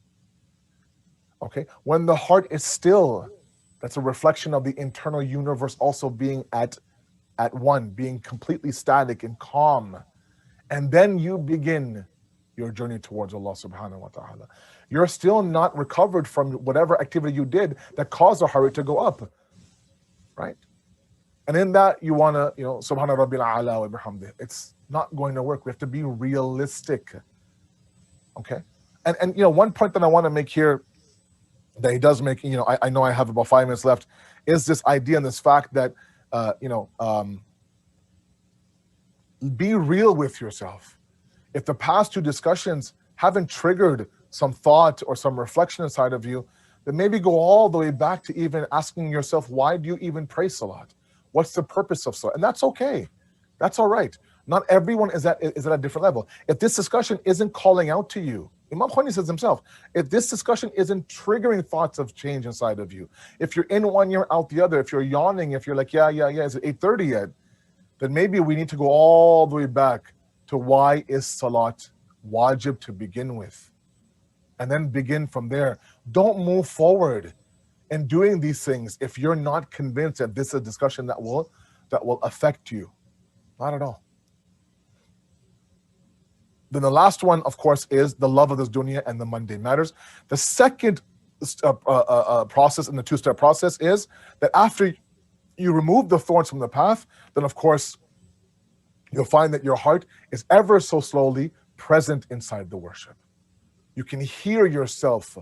Okay? When the heart is still, that's a reflection of the internal universe also being at one, being completely static and calm. And then you begin your journey towards Allah subhanahu wa ta'ala. You're still not recovered from whatever activity you did that caused the heart rate to go up. Right? And in that, you want to, Subhana Rabbi Al wa bihamdih. It's not going to work. We have to be realistic. Okay? And one point that I want to make here that he does make, I know I have about 5 minutes left, is this idea and this fact that, be real with yourself. If the past two discussions haven't triggered some thought or some reflection inside of you, then maybe go all the way back to even asking yourself, why do you even pray salat? What's the purpose of salat? And that's okay. That's all right. Not everyone is at a different level. If this discussion isn't calling out to you, Imam Khomeini says himself, if this discussion isn't triggering thoughts of change inside of you, if you're in one ear out the other, if you're yawning, if you're like, yeah, is it 8:30 yet? Then maybe we need to go all the way back to why is Salat wajib to begin with? And then begin from there. Don't move forward in doing these things if you're not convinced that this is a discussion that will affect you. Not at all. Then the last one, of course, is the love of this dunya and the mundane matters. The second process in the two-step process is that after you remove the thorns from the path, then of course you'll find that your heart is ever so slowly present inside the worship. You can hear yourself,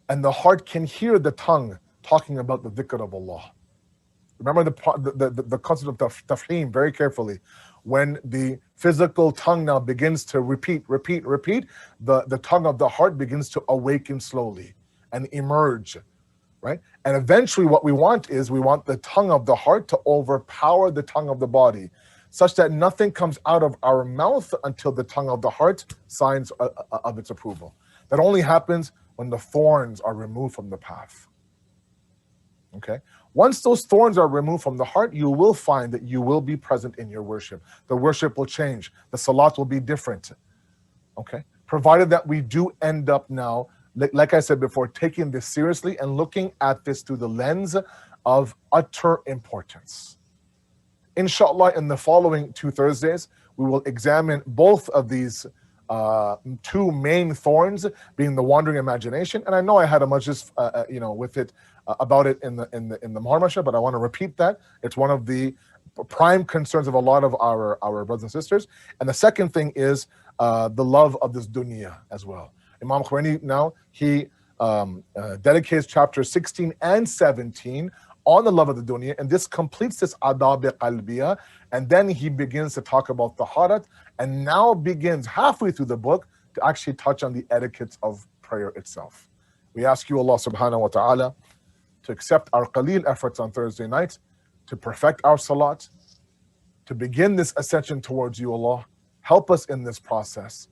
and the heart can hear the tongue talking about the dhikr of Allah. Remember the concept of tafheem very carefully. When the physical tongue now begins to repeat, the tongue of the heart begins to awaken slowly and emerge, right? And eventually what we want the tongue of the heart to overpower the tongue of the body, such that nothing comes out of our mouth until the tongue of the heart signs of its approval. That only happens when the thorns are removed from the path. Okay? Once those thorns are removed from the heart, you will find that you will be present in your worship. The worship will change. The salat will be different. Okay? Provided that we do end up now, like I said before, taking this seriously and looking at this through the lens of utter importance. Inshallah, in the following 2 Thursdays, we will examine both of these two main thorns, being the wandering imagination. And I know I had a majlis, with it about it in the Muharram, but I want to repeat that. It's one of the prime concerns of a lot of our brothers and sisters. And the second thing is the love of this dunya as well. Imam Khomeini now, he dedicates chapters 16 and 17 on the love of the dunya, and this completes this adab qalbiya, and then he begins to talk about taharat, and now begins halfway through the book to actually touch on the etiquettes of prayer itself. We ask you, Allah subhanahu wa ta'ala, to accept our qaleel efforts on Thursday night, to perfect our salat, to begin this ascension towards you, Allah. Help us in this process.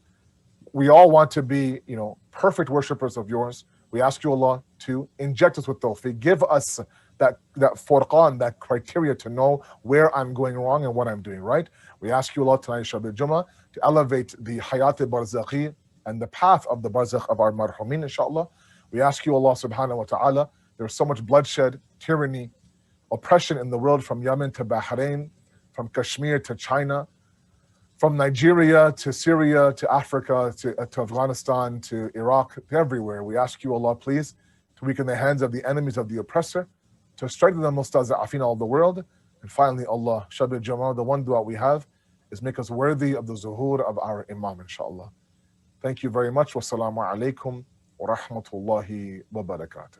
We all want to be, perfect worshippers of yours. We ask you, Allah, to inject us with tawfiq. Give us that furqan, that criteria to know where I'm going wrong and what I'm doing right. We ask you, Allah, tonight, Shab al-Jummah, to elevate the hayat al-barzakhi and the path of the barzakh of our marhumin, inshallah. We ask you, Allah subhanahu wa ta'ala, there's so much bloodshed, tyranny, oppression in the world, from Yemen to Bahrain, from Kashmir to China, from Nigeria to Syria to Africa to Afghanistan to Iraq, to everywhere. We ask you, Allah, please, to weaken the hands of the enemies of the oppressor, to strengthen the mustaza'afin of the world. And finally, Allah, Shab al-Jummah, the one dua we have is make us worthy of the zuhur of our Imam, inshallah. Thank you very much. Wassalamu alaikum wa rahmatullahi wa barakatuh.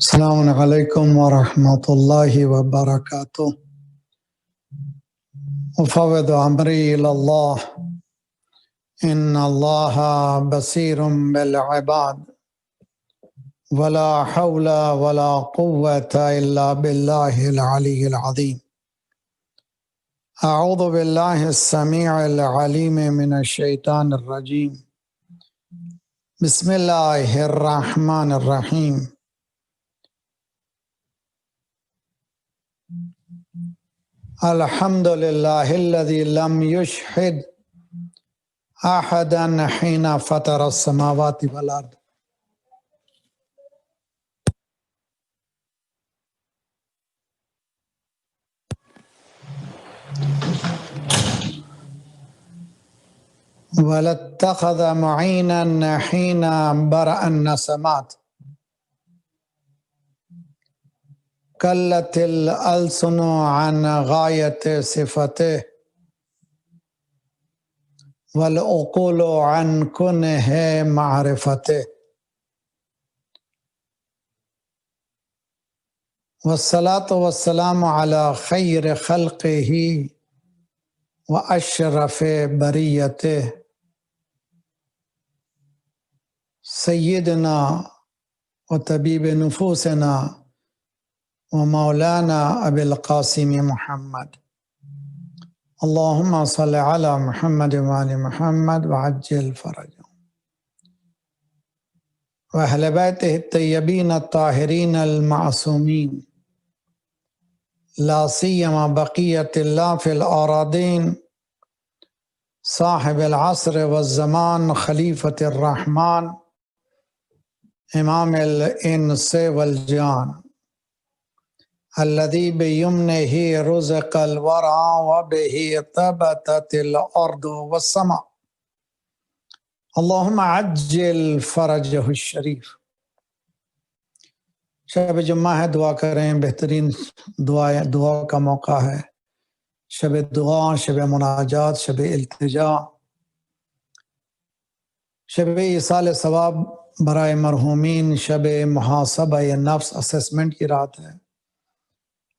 السلام علیکم ورحمۃ اللہ وبرکاتہ. افوض امری الی اللہ ان اللہ بصیر بالعباد ولا حول ولا قوة الا باللہ العلی العظیم. اعوذ باللہ السمیع العلیم من الشیطان الرجیم. بسم اللہ الرحمن الرحیم. الحمد للہ الذی لم یشہد احدا حین فطر السماوات والارض. ولاتخذ معینا حین برأ النسمات. قلت الألسن عن غایت صفته والعقول عن کنہ معرفته. والصلاة والسلام على خیر خلقه واشرف بریته سیدنا وطبیب نفوسنا ومولانا ابی القاسم محمد. اللہم صل علی محمد وآل محمد وعجل فرجهم واہل بیتہ الطیبین الطاہرین المعصومین لا سیما بقیت اللہ فی الارضین صاحب العصر والزمان خلیفۃ الرحمن امام الانس والجان الذي بيمنه رزق الورى وبه ثبتت الأرض والسماء. اللهم عجل فرجه الشریف. شب جمعہ ہے، دعا کریں، بہترین دعا کا موقع ہے. شب دعا، شب مناجات، شب التجا، شب ایصال ثواب برائے مرحومین، شب محاسبہ نفس اسسمنٹ کی رات ہے،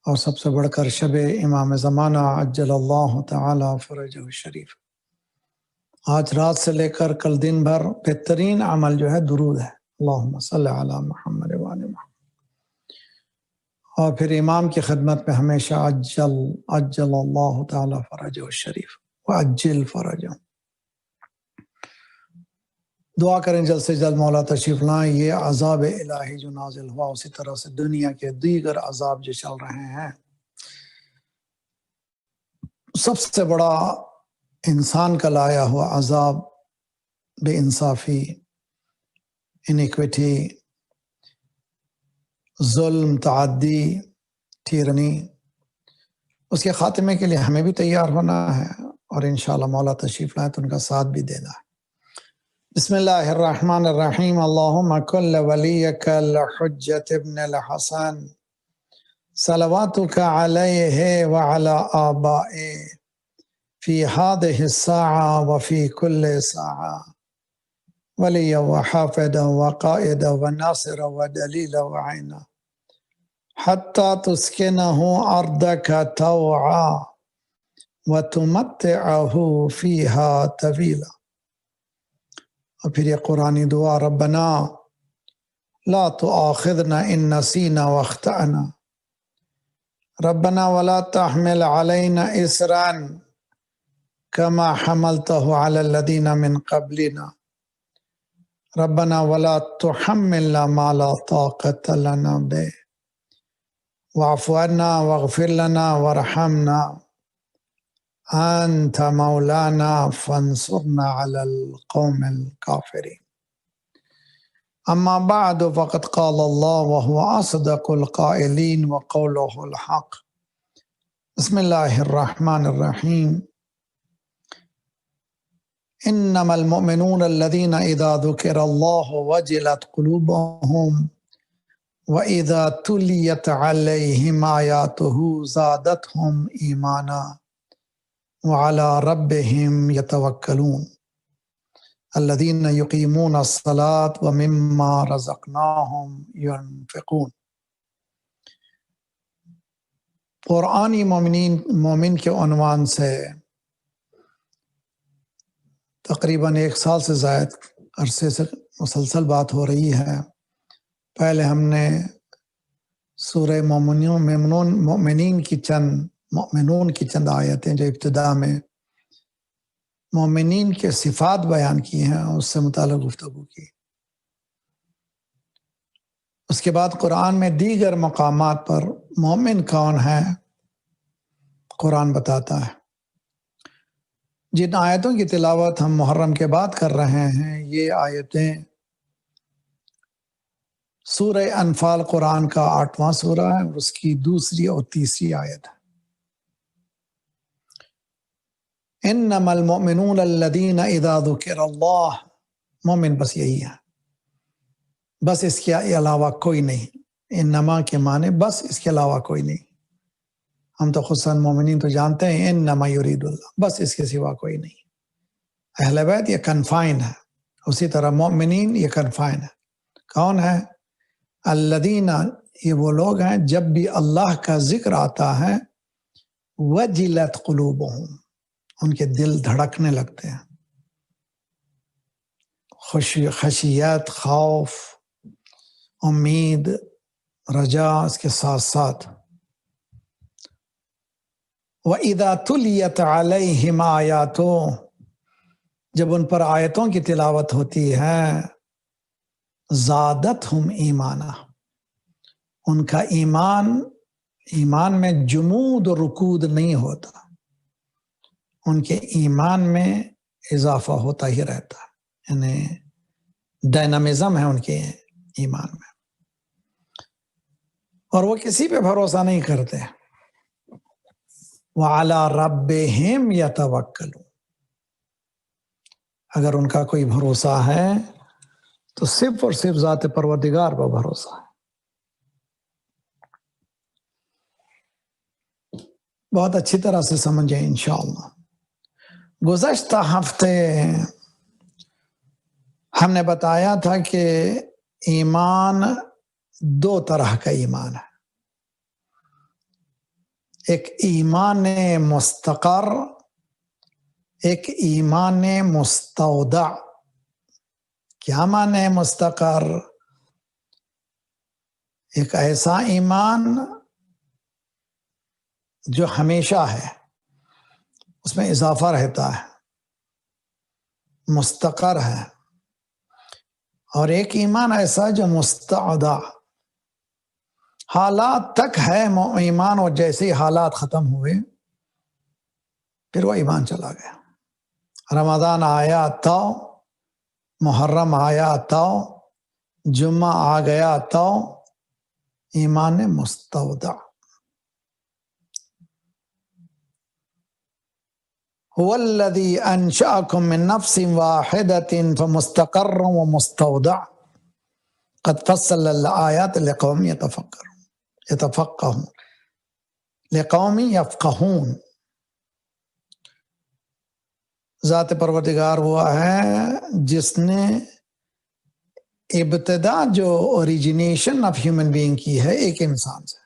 اور سب سے بڑھ کر شب امام زمانہ عجل اللہ تعالی فرجہ الشریف. آج رات سے لے کر کل دن بھر بہترین عمل جو ہے درود ہے، اللہم صلی علی محمد وآل محمد. اور پھر امام کی خدمت میں ہمیشہ عجل اللہ تعالی فرجہ الشریف وعجل فرجہ. دعا کریں جلد سے جلد مولا تشریف لائیں. یہ عذاب الہی جو نازل ہوا، اسی طرح سے دنیا کے دیگر عذاب جو چل رہے ہیں، سب سے بڑا انسان کا لایا ہوا عذاب، بے انصافی، انیکویٹی، ظلم، تعدی، ٹیرنی، اس کے خاتمے کے لیے ہمیں بھی تیار ہونا ہے، اور انشاءاللہ مولا تشریف لائیں تو ان کا ساتھ بھی دینا ہے. بسم اللہ الرحمن الرحیم. اللہم کل ولیک الحجت ابن الحسن صلواتک علیہ وعلی آبائے فی هذه الساعة وفی کل ساعة ولی وحافظ وقائد وناصر ودلیل وعین حتی تسکنہ ارضک طوعا وتمتعہ فیہا طویلا. اور پھر یہ قرآنی دعا، ربنا لا تؤاخذنا ان نسینا واخطأنا ربنا ولا تحمل علينا إصرا كما حملته على الذين من قبلنا ربنا ولا تحملنا ما لا طاقة لنا به واعف عنا واغفر لنا وارحمنا أنت مولانا فانصرنا على القوم الكافرين. أما بعد فقد قال الله وهو أصدق القائلين وقوله الحق. بسم الله الرحمن الرحيم. إنما المؤمنون الذين إذا ذكر الله وجلت قلوبهم وإذا تليت عليهم آياته زادتهم إيمانا وعلى ربهم يتوكلون الذين يقيمون الصلاة ومما رزقناهم ينفقون. قرآنی مومن کے عنوان سے تقریباً 1 سال سے زائد عرصے سے مسلسل بات ہو رہی ہے. پہلے ہم نے سورہ مومنون کی چند آیتیں جو ابتدا میں مومنین کے صفات بیان کی ہیں اس سے متعلق گفتگو کی. اس کے بعد قرآن میں دیگر مقامات پر مومن کون ہے قرآن بتاتا ہے. جن آیتوں کی تلاوت ہم محرم کے بعد کر رہے ہیں یہ آیتیں سورہ انفال قرآن کا 8واں سورہ ہے اور اس کی 2 اور 3 آیت ہے. انما المؤمنون الذین اذا ذکر اللہ. مومن بس یہی ہے، بس اس کے علاوہ کوئی نہیں. انما کے معنی بس، اس کے علاوہ کوئی نہیں. ہم تو خصوصاً مومنین تو جانتے ہیں انما یرید اللہ، بس اس کے سوا کوئی نہیں. اہل بیت یہ کنفائن ہے، اسی طرح مومنین یہ کنفائن ہے. کون ہے؟ الذین، یہ وہ لوگ ہیں جب بھی اللہ کا ذکر آتا ہے وجلت قلوبہم، ان کے دل دھڑکنے لگتے ہیں. خشیت، خوف، امید، رجا اس کے ساتھ ساتھ. وَإِذَا تُلِيَتْ عَلَيْهِمْ آیَاتُ، جب ان پر آیتوں کی تلاوت ہوتی ہے زادتہم ایمانا، ان کا ایمان میں جمود و رکود نہیں ہوتا، ان کے ایمان میں اضافہ ہوتا ہی رہتا ہے. یعنی ڈائنامزم ہے ان کے ایمان میں، اور وہ کسی پہ بھروسہ نہیں کرتے. وَعَلَىٰ رَبِّهِمْ يَتَوَكَّلُونَ، اگر ان کا کوئی بھروسہ ہے تو صرف اور صرف ذات پروردگار پر بھروسہ ہے. بہت اچھی طرح سے سمجھیں انشاءاللہ. گزشتہ ہفتے ہم نے بتایا تھا کہ ایمان 2 طرح کا ایمان ہے. ایک ایمان مستقر، ایک ایمان مستودع. کیا معنی ہے مستقر؟ ایک ایسا ایمان جو ہمیشہ ہے، اس میں اضافہ رہتا ہے، مستقر ہے. اور ایک ایمان ایسا جو مستودع، حالات تک ہے ایمان، اور جیسے ہی حالات ختم ہوئے پھر وہ ایمان چلا گیا. رمضان آیا تو، محرم آیا تو، جمعہ آ گیا تو، ایمان مستودع. هو الذي انشأكم من نفس واحدة فمستقر ومستودع قد فصل الآيات لقوم يتفقهون لقوم يفقهون. ذات پروردگار ہوا ہے جس نے ابتدا جو اوریجنیشن آف ہیومن بینگ کی ہے ایک انسان سے،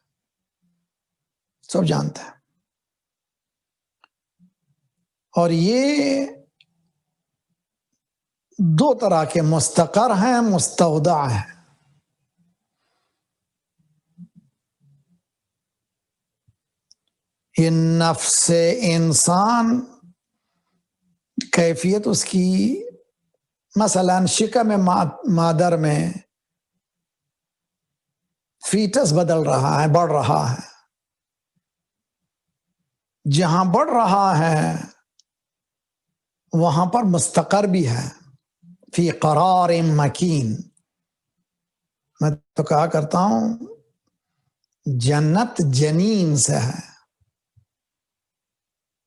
سب جانتے ہیں. اور یہ 2 طرح کے مستقر ہیں، مستودع ہیں. یہ نفس انسان کیفیت اس کی مثلا شکم مادر میں فیٹس بدل رہا ہے، بڑھ رہا ہے. جہاں بڑھ رہا ہے وہاں پر مستقر بھی ہے، فی قرار مکین. میں تو کہا کرتا ہوں جنت جنین سے ہے.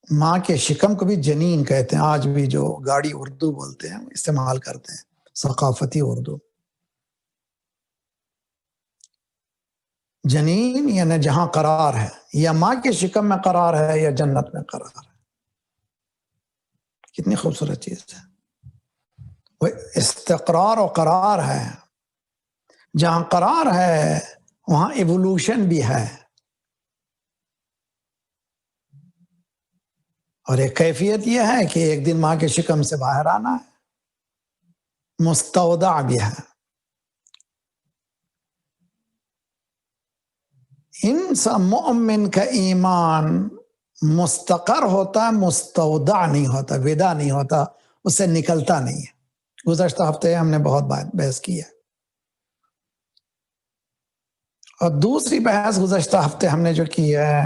ماں کے شکم کو بھی جنین کہتے ہیں. آج بھی جو گاڑی اردو بولتے ہیں استعمال کرتے ہیں، ثقافتی اردو. جنین یعنی جہاں قرار ہے، یا ماں کے شکم میں قرار ہے یا جنت میں قرار ہے. کتنی خوبصورت چیز ہے. وہ استقرار و قرار ہے. جہاں قرار ہے وہاں ایوولوشن بھی ہے، اور ایک کیفیت یہ ہے کہ ایک دن ماں کے شکم سے باہر آنا ہے. مستودع بھی ہے. انسان مومن کا ایمان مستقر ہوتا، مستودع نہیں ہوتا، ودا نہیں ہوتا، اس سے نکلتا نہیں ہے. گزشتہ ہفتے ہم نے بہت بحث کی ہے. اور دوسری بحث گزشتہ ہفتے ہم نے جو کی ہے،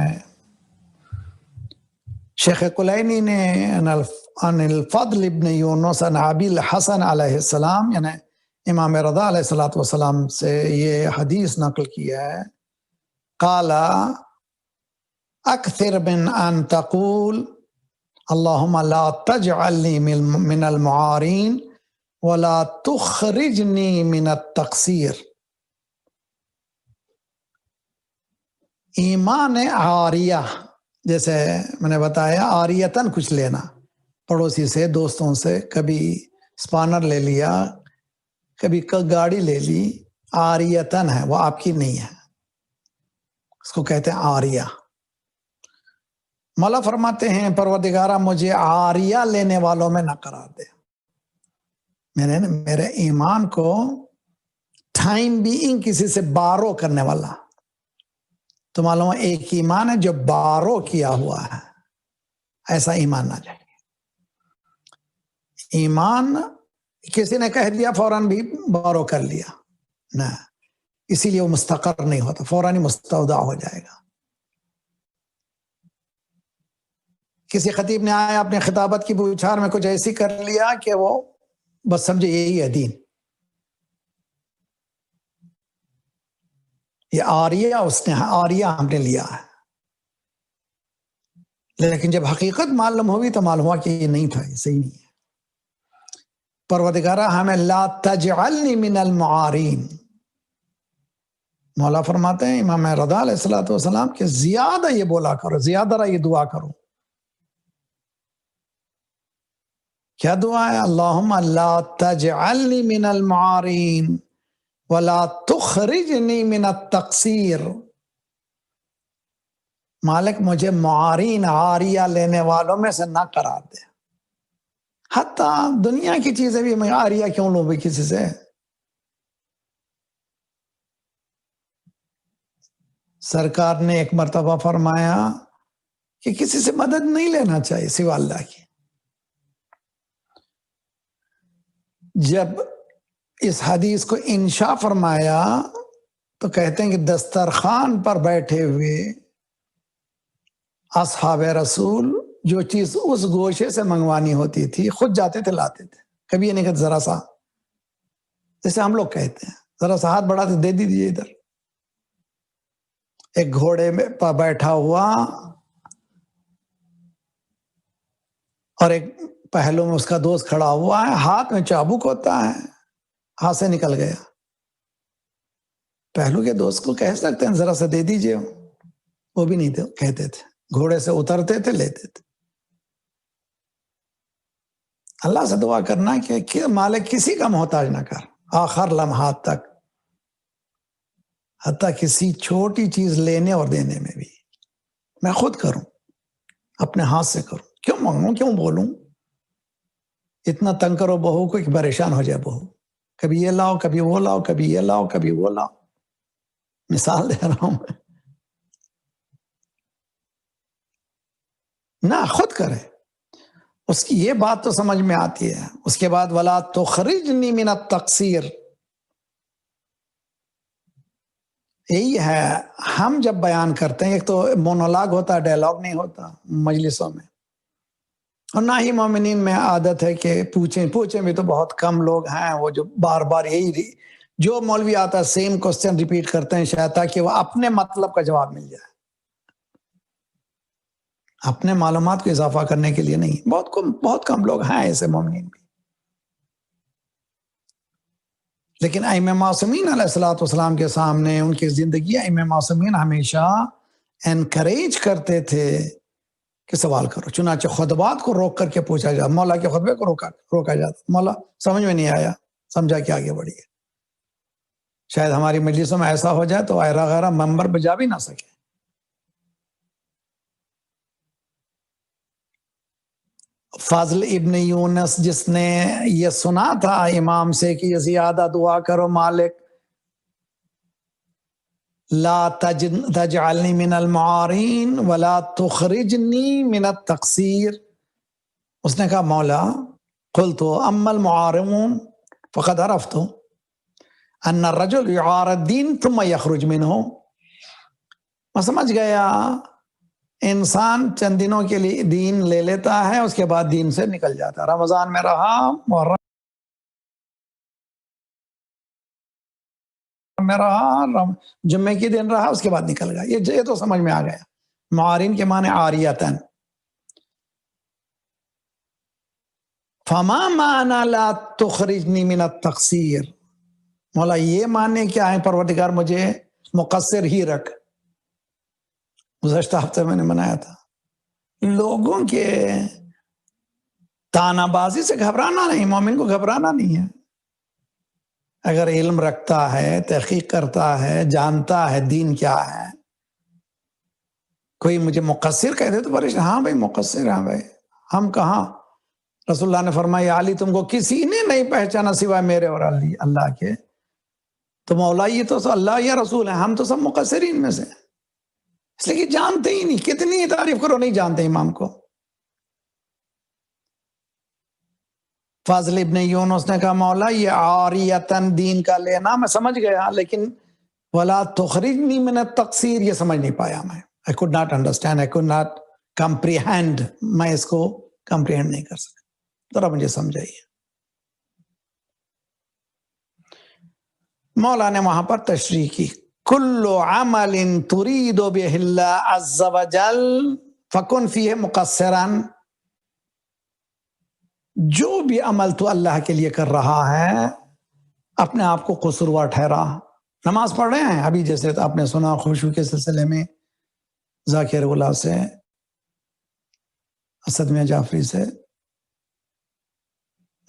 شیخ کلینی نے عن الفضل ابن یونس عن ابی الحسن علیہ السلام، یعنی امام رضا علیہ السلام سے یہ حدیث نقل کی ہے. قال اکثر من ان تقول اللهم لا تجعلني من المعارين ولا تخرجني من التقصير. ایمان عاریہ، جیسے میں نے بتایا عاریتاً کچھ لینا، پڑوسی سے، دوستوں سے، کبھی اسپانر لے لیا، کبھی گاڑی لے لی، عاریتاً ہے، وہ آپ کی نہیں ہے، اس کو کہتے ہیں عاریہ. مولا فرماتے ہیں پروردگارہ مجھے عاریہ لینے والوں میں نہ قرار دے. میرے ایمان کو ٹائم بینگ کسی سے بارو کرنے والا. تو معلوم ہے ایک ایمان ہے جو بارو کیا ہوا ہے، ایسا ایمان نہ چاہیے. ایمان کسی نے کہہ دیا فوراً بھی بارو کر لیا، نہ، اسی لیے وہ مستقر نہیں ہوتا، فوراً ہی مستودع ہو جائے گا. کسی خطیب نے آیا اپنے خطابت کی بوچھار میں کچھ ایسی کر لیا کہ وہ بس سمجھے یہی ہے دین. یہ آریہ اس نے آریہ ہم نے لیا ہے، لیکن جب حقیقت معلوم ہوئی تو معلوم ہوا کہ یہ نہیں تھا، یہ صحیح نہیں ہے. پروردگارہ ہمیں لا تجعلنی من المعارین. مولا فرماتے ہیں امام رضا علیہ السلام کہ زیادہ یہ بولا کرو، زیادہ یہ دعا کرو. کیا دعا ہے؟ اللہم لا تجعلنی من المعارین ولا تخرجنی من التقصیر. مالک مجھے معارین، عاریہ لینے والوں میں سے نہ قرار دے. حتیٰ دنیا کی چیزیں بھی میں عاریہ کیوں لوں بھی کسی سے؟ سرکار نے ایک مرتبہ فرمایا کہ کسی سے مدد نہیں لینا چاہیے سوا اللہ کی. جب اس حدیث کو انشاء فرمایا تو کہتے ہیں کہ دسترخوان پر بیٹھے ہوئے اصحاب رسول جو چیز اس گوشے سے منگوانی ہوتی تھی خود جاتے تھے لاتے تھے. کبھی یہ نہیں کہتے ذرا سا، جیسے ہم لوگ کہتے ہیں ذرا سا ہاتھ بڑھاتے دے دیجیے ادھر. ایک گھوڑے میں بیٹھا ہوا اور ایک پہلو میں اس کا دوست کھڑا ہوا ہے، ہاتھ میں چابک ہوتا ہے، ہاتھ سے نکل گیا. پہلو کے دوست کو کہہ سکتے ہیں ذرا سا دے دیجئے، وہ بھی نہیں کہتے تھے، گھوڑے سے اترتے تھے لیتے تھے. اللہ سے دعا کرنا کہ مالک کسی کا محتاج نہ کر آخر لمحات تک، حتیٰ کسی چھوٹی چیز لینے اور دینے میں بھی میں خود کروں، اپنے ہاتھ سے کروں. کیوں مانگوں، کیوں بولوں؟ اتنا تنگ کرو بہو کو کہ پریشان ہو جائے بہو. کبھی یہ لاؤ، کبھی وہ لاؤ، کبھی یہ لاؤ، کبھی وہ لاؤ. مثال دے رہا ہوں نہ، خود کرے. اس کی یہ بات تو سمجھ میں آتی ہے. اس کے بعد ولا تخرجنی من التقصیر، یہی ہے ہم جب بیان کرتے ہیں، ایک تو مونولاگ ہوتا ہے، ڈائلاگ نہیں ہوتا مجلسوں میں، اور نہ ہی مومنین میں عادت ہے کہ پوچھیں بھی تو بہت کم لوگ ہیں وہ جو بار بار یہی جو مولوی آتا ہے سیم کوسچن ریپیٹ کرتے ہیں، شاید تاکہ وہ اپنے مطلب کا جواب مل جائے، اپنے معلومات کو اضافہ کرنے کے لیے نہیں۔ بہت کم لوگ ہیں ایسے مومنین بھی، لیکن ائمہ معصومین علیہ الصلوۃ والسلام کے سامنے ان کی زندگی، ائمہ معصومین ہمیشہ انکریج کرتے تھے کہ سوال کرو، چنانچہ خطبات کو روک کر کے پوچھا جاتا، مولا کے خطبے کو روکا جاتا، مولا سمجھ میں نہیں آیا، سمجھا کہ آگے بڑھیے۔ شاید ہماری مجلسوں میں ایسا ہو جائے تو غیرہ ممبر پہ جا بھی نہ سکے۔ فضل ابن یونس جس نے یہ سنا تھا امام سے کہ یہ زیادہ دعا کرو، مالک لا تجعلنی من المعارین ولا تخرجنی من التقصیر، اس نے کہا مولا قلت اما المعارمون فقد عرفت ان الرجل يعار الدین ثم يخرج منه، میں سمجھ گیا انسان چند دنوں کے لیے دین لے لیتا ہے، اس کے بعد دین سے نکل جاتا ہے، رمضان میں رہا، محرم میں رہا، جمعے کے دن رہا، اس کے بعد نکل گیا، یہ تو سمجھ میں آ گیا۔ معارین کے معنی عاریتن، فما معنی لا تخرجنی من التقصیر، مولا یہ معنی کیا ہے پروردگار مجھے مقصر ہی رکھ۔ گزشتہ ہفتے میں نے بنایا تھا لوگوں کے تانا بازی سے گھبرانا نہیں، مومن کو گھبرانا نہیں ہے، اگر علم رکھتا ہے، تحقیق کرتا ہے، جانتا ہے دین کیا ہے، کوئی مجھے مقصر کہہ دے تو پریشان، ہاں بھائی مقصر ہیں بھائی، ہم کہاں، رسول اللہ نے فرمایا علی تم کو کسی نے نہیں پہچانا سوائے میرے اور علی اللہ کے، تو مولا یہ تو اللہ یا رسول ہیں، ہم تو سب مقصرین میں سے، اس لیے کہ جانتے ہی نہیں، کتنی تعریف کرو نہیں جانتے امام کو۔ فاضل ابن یونس نے کہا مولا یہ عاریتن دین کا لینا میں سمجھ گیا، لیکن ولا تخرجنی من التقصیر یہ سمجھ نہیں پایا میں، I could not understand, I could not comprehend، میں اس کو comprehend نہیں کر سکتا، ذرا مجھے سمجھائیے۔ مولا نے وہاں پر تشریح کی، کل عمل ترید بہ اللہ عز وجل فکن فیہ مقصرا، جو بھی عمل تو اللہ کے لیے کر رہا ہے اپنے آپ کو قصوروار ٹھہرا۔ نماز پڑھ رہے ہیں ابھی، جیسے آپ نے سنا خوشبو کے سلسلے میں ذاکر اللہ سے، اسد میاں جعفری سے،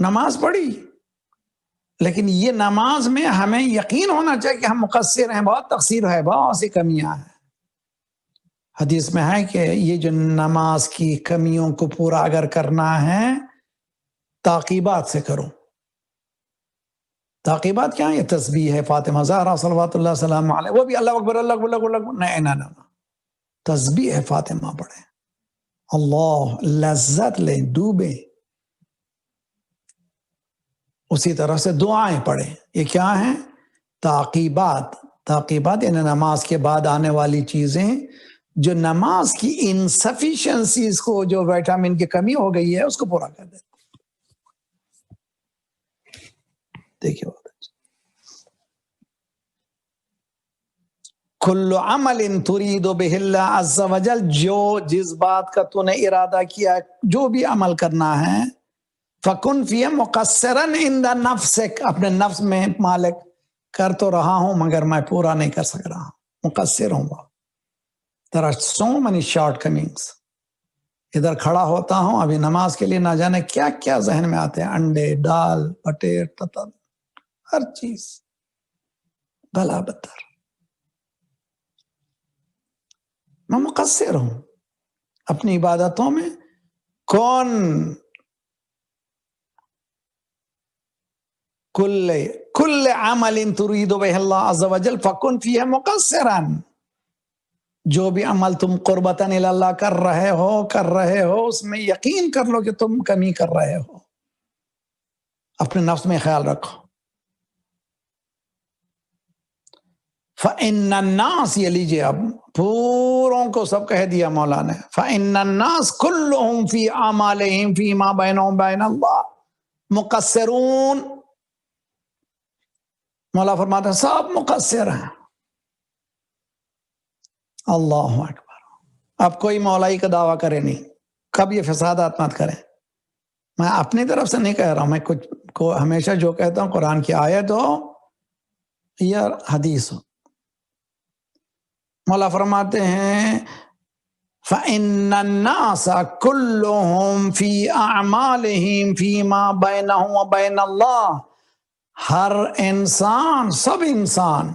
نماز پڑھی، لیکن یہ نماز میں ہمیں یقین ہونا چاہیے کہ ہم مقصر ہیں، بہت تقصیر ہے، بہت سی کمیاں ہیں۔ حدیث میں ہے کہ یہ جو نماز کی کمیوں کو پورا اگر کرنا ہے تعقیبات سے کرو۔ تعقیبات کیا ہیں؟ یہ تسبیح ہے، فاطمہ زہرا صلوات اللہ وسلم علیہ، وہ بھی اللہ اکبر اللہ اکبر اللہ اکبر، نہیں، تسبیح ہے فاطمہ پڑھیں، اللہ لذت لیں، ڈوبیں، اسی طرح سے دعائیں پڑھیں۔ یہ کیا ہیں؟ تعقیبات یعنی نماز کے بعد آنے والی چیزیں جو نماز کی انسفیشنسیز کو، جو ویٹامن کی کمی ہو گئی ہے اس کو پورا کر دیتے۔ دیکھیے کل عمل ترید بہ اللہ عز وجل، جو جس بات کا تو نے ارادہ کیا، جو بھی عمل کرنا ہے، فکن فیہ مقصرا عند نفسک، اپنے نفس میں مالک کر تو رہا ہوں مگر میں پورا نہیں کر سک رہا ہوں، مقصر ہوں بہت۔ There are so many shortcomings۔ ادھر کھڑا ہوتا ہوں ابھی نماز کے لیے، نہ جانے کیا کیا ذہن میں آتے ہیں، انڈے، دال، پٹیر، تتر، ہر چیز بھلا بدتر، میں مقصر ہوں اپنی عبادتوں میں۔ کون کل عمل ترید بہ اللہ عز وجل فکن فیہ مقصرا، جو بھی عمل تم قربتاً الی اللہ کر رہے ہو اس میں یقین کر لو کہ تم کمی کر رہے ہو، اپنے نفس میں خیال رکھو۔ فَإِنَّ النَّاسِ یہ لیجئے اب پوروں کو سب کہہ دیا مولا نے فَإِنَّ النَّاسِ كُلُّهُمْ فِي أَعْمَالِهِمْ فِي مَا بَيْنَهُمْ بَيْنَ اللَّهِ مُقَصِّرُونَ. مولا فرماتے ہیں سب مقصر ہیں. اللہ اکبر. اب کوئی مولائی کا دعویٰ کرے نہیں, کب یہ فسادات مت کریں. میں اپنی طرف سے نہیں کہہ رہا ہوں, میں کچھ کو ہمیشہ جو کہتا ہوں قرآن کی آیت ہو یا حدیث ہو. مولا فرماتے ہیں فَإِنَّ النَّاسَ كُلُّهُمْ فِي أَعْمَالِهِمْ فِي مَا بَيْنَهُمْ وَبَيْنَ اللَّهِ. ہر انسان, سب انسان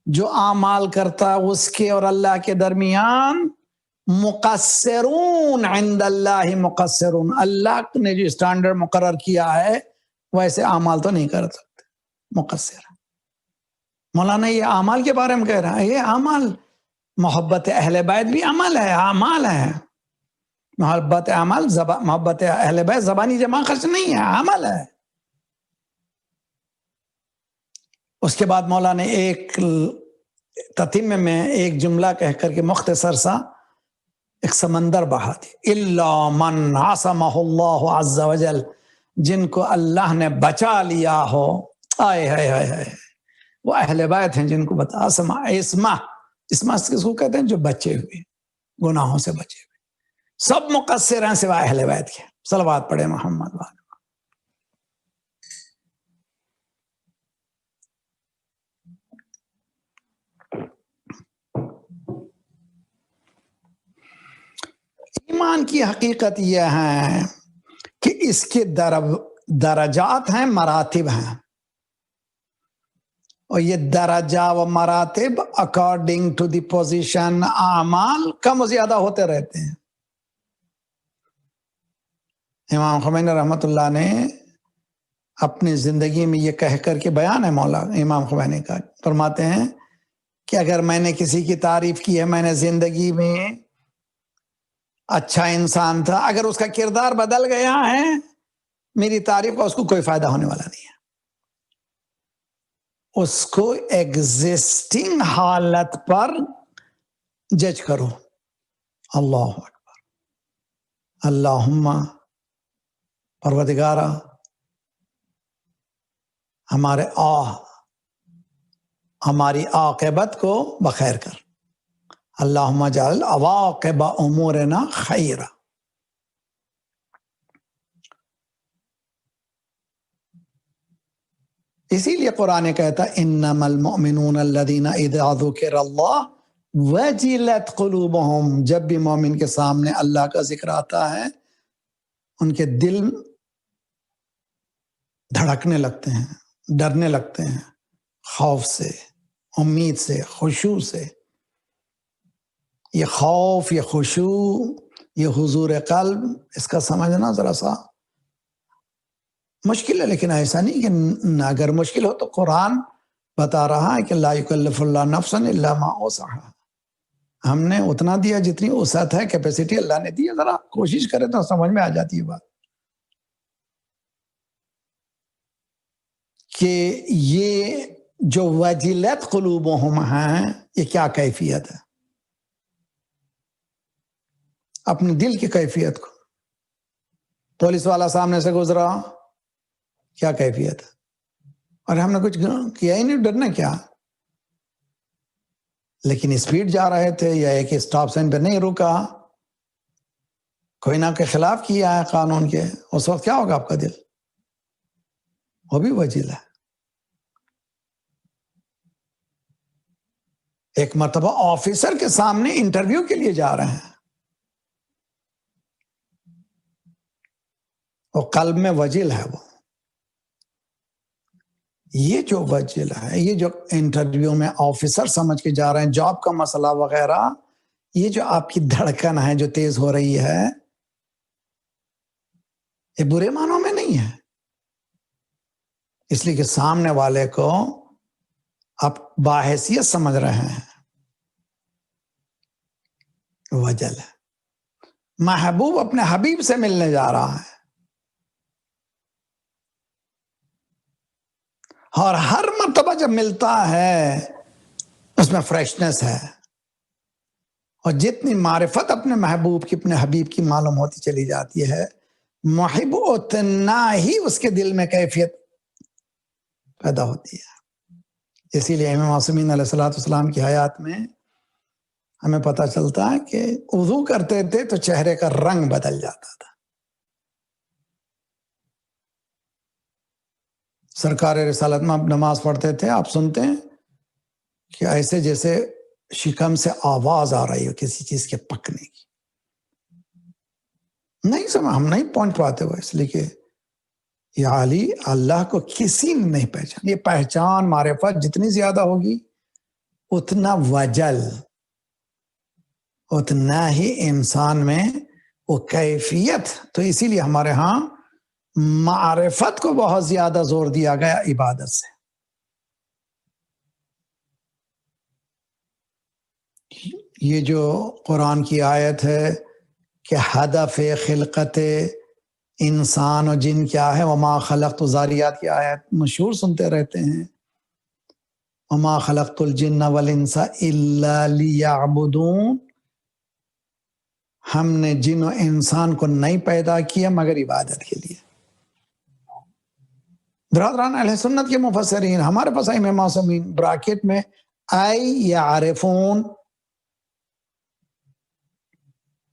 جو اعمال کرتا ہے اس کے اور اللہ کے درمیان مقصرون عند اللہ مقصرون. اللہ نے جو اسٹینڈرڈ مقرر کیا ہے ویسے اعمال تو نہیں کر سکتے, مقصر. مولانا یہ اعمال کے بارے میں کہہ رہا ہے, یہ اعمال محبت اہل بیت بھی عمل ہے, اعمال ہے. محبت اعمال محبت اہل بیت زبانی جمع خرچ نہیں ہے, عمل ہے. اس کے بعد مولا نے ایک تتمہ میں ایک جملہ کہہ کر کے مختصر سا ایک سمندر بہا دی. الا من عصمہ اللہ عز وجل, جن کو اللہ نے بچا لیا ہو. آئے ہائے ہائے ہائے, وہ اہل بیت ہیں جن کو بتا اسما کس کو کہتے ہیں, جو بچے ہوئے گناہوں سے بچے ہوئے. سب مقصر ہیں سوائے اہل بیت کے. صلوات پڑھے محمد والے. ایمان کی حقیقت یہ ہے کہ اس کے درجات ہیں, مراتب ہیں, اور یہ درجہ و مراتب اکارڈنگ ٹو دی پوزیشن اعمال کم و زیادہ ہوتے رہتے ہیں. امام خمینی رحمت اللہ نے اپنی زندگی میں یہ کہہ کر کے بیان ہے مولا امام خمینی کا, فرماتے ہیں کہ اگر میں نے کسی کی تعریف کی ہے, میں نے زندگی میں اچھا انسان تھا, اگر اس کا کردار بدل گیا ہے میری تعریف کا اس کو کوئی فائدہ ہونے والا نہیں ہے. اس کو ایگزسٹنگ حالت پر جج کرو. اللہ اکبر. اللہم پروردگارا ہماری عاقبت کو بخیر کر. اللہم اجعل عواقب امورنا خیرا. اسی لیے قرآن کہتا انما المؤمنون الذین اذا ذکر اللہ وجلت قلوبہم. جب بھی مومن کے سامنے اللہ کا ذکر آتا ہے ان کے دل دھڑکنے لگتے ہیں, ڈرنے لگتے ہیں, خوف سے, امید سے, خشوع سے. یہ خوف, یہ خشوع, یہ حضور قلب, اس کا سمجھنا ذرا سا مشکل ہے. لیکن ایسا نہیں کہ اگر مشکل ہو تو قرآن بتا رہا ہے کہ لا یکلف اللہ نفسا الا ما وسعها. ہم نے اتنا دیا جتنی وسعت ہے, کیپیسٹی اللہ نے دی, ذرا کوشش کرے تو سمجھ میں آ جاتی ہے بات. کہ یہ جو وجلت قلوبہم ہیں یہ کیا کیفیت ہے, اپنے دل کی کیفیت کو. پولیس والا سامنے سے گزرا, کیا کیفیت ہے, اور ہم نے کچھ کیا ہی نہیں, ڈرنا کیا. لیکن اسپیڈ جا رہے تھے یا ایک اسٹاپ سائن پہ نہیں رکا, کوئی نہ کے خلاف کیا ہے قانون کے, اس وقت کیا ہوگا آپ کا دل؟ وہ بھی وجل ہے. ایک مرتبہ آفیسر کے سامنے انٹرویو کے لیے جا رہے ہیں, اور قلب میں وجل ہے. وہ یہ جو وجل ہے, یہ جو انٹرویو میں آفیسر سمجھ کے جا رہے ہیں, جاب کا مسئلہ وغیرہ, یہ جو آپ کی دھڑکن ہے جو تیز ہو رہی ہے, یہ برے معنوں میں نہیں ہے. اس لیے کہ سامنے والے کو آپ باحیثیت سمجھ رہے ہیں, وجل ہے. محبوب اپنے حبیب سے ملنے جا رہا ہے, اور ہر مرتبہ جب ملتا ہے اس میں فریشنس ہے، اور جتنی معرفت اپنے محبوب کی، اپنے حبیب کی معلوم ہوتی چلی جاتی ہے، محب اتنا ہی اس کے دل میں کیفیت پیدا ہوتی ہے۔ اسی لیے امام معصومین علیہ السلام کی حیات میں ہمیں پتہ چلتا ہے کہ وضو کرتے تھے تو چہرے کا رنگ بدل جاتا تھا۔ سرکار رسالت میں آپ نماز پڑھتے تھے، آپ سنتے ہیں کہ ایسے جیسے شکم سے آواز آ رہی ہو کسی چیز کے پکنے کی۔ نہیں سمجھ، ہم نہیں پہنچ پاتے وہ، اس لیے کہ یہ علی اللہ کو کسی نے نہیں پہچان۔ یہ پہچان معرفت جتنی زیادہ ہوگی اتنا وجل، اتنا ہی انسان میں وہ کیفیت۔ تو اسی لیے ہمارے ہاں معرفت کو بہت زیادہ زور دیا گیا عبادت سے۔ یہ جو قرآن کی آیت ہے کہ ہدف خلقت انسان و جن کیا ہے، وما خلقت، ذاریات کی آیت مشہور سنتے رہتے ہیں، وما خلقت الجن والانس الا لیعبدون، ہم نے جن و انسان کو نہیں پیدا کیا مگر عبادت کے لیے۔ برادران اہل سنت کے مفسرین، ہمارے پاس امام معصومین براکٹ میں ای یعرفون،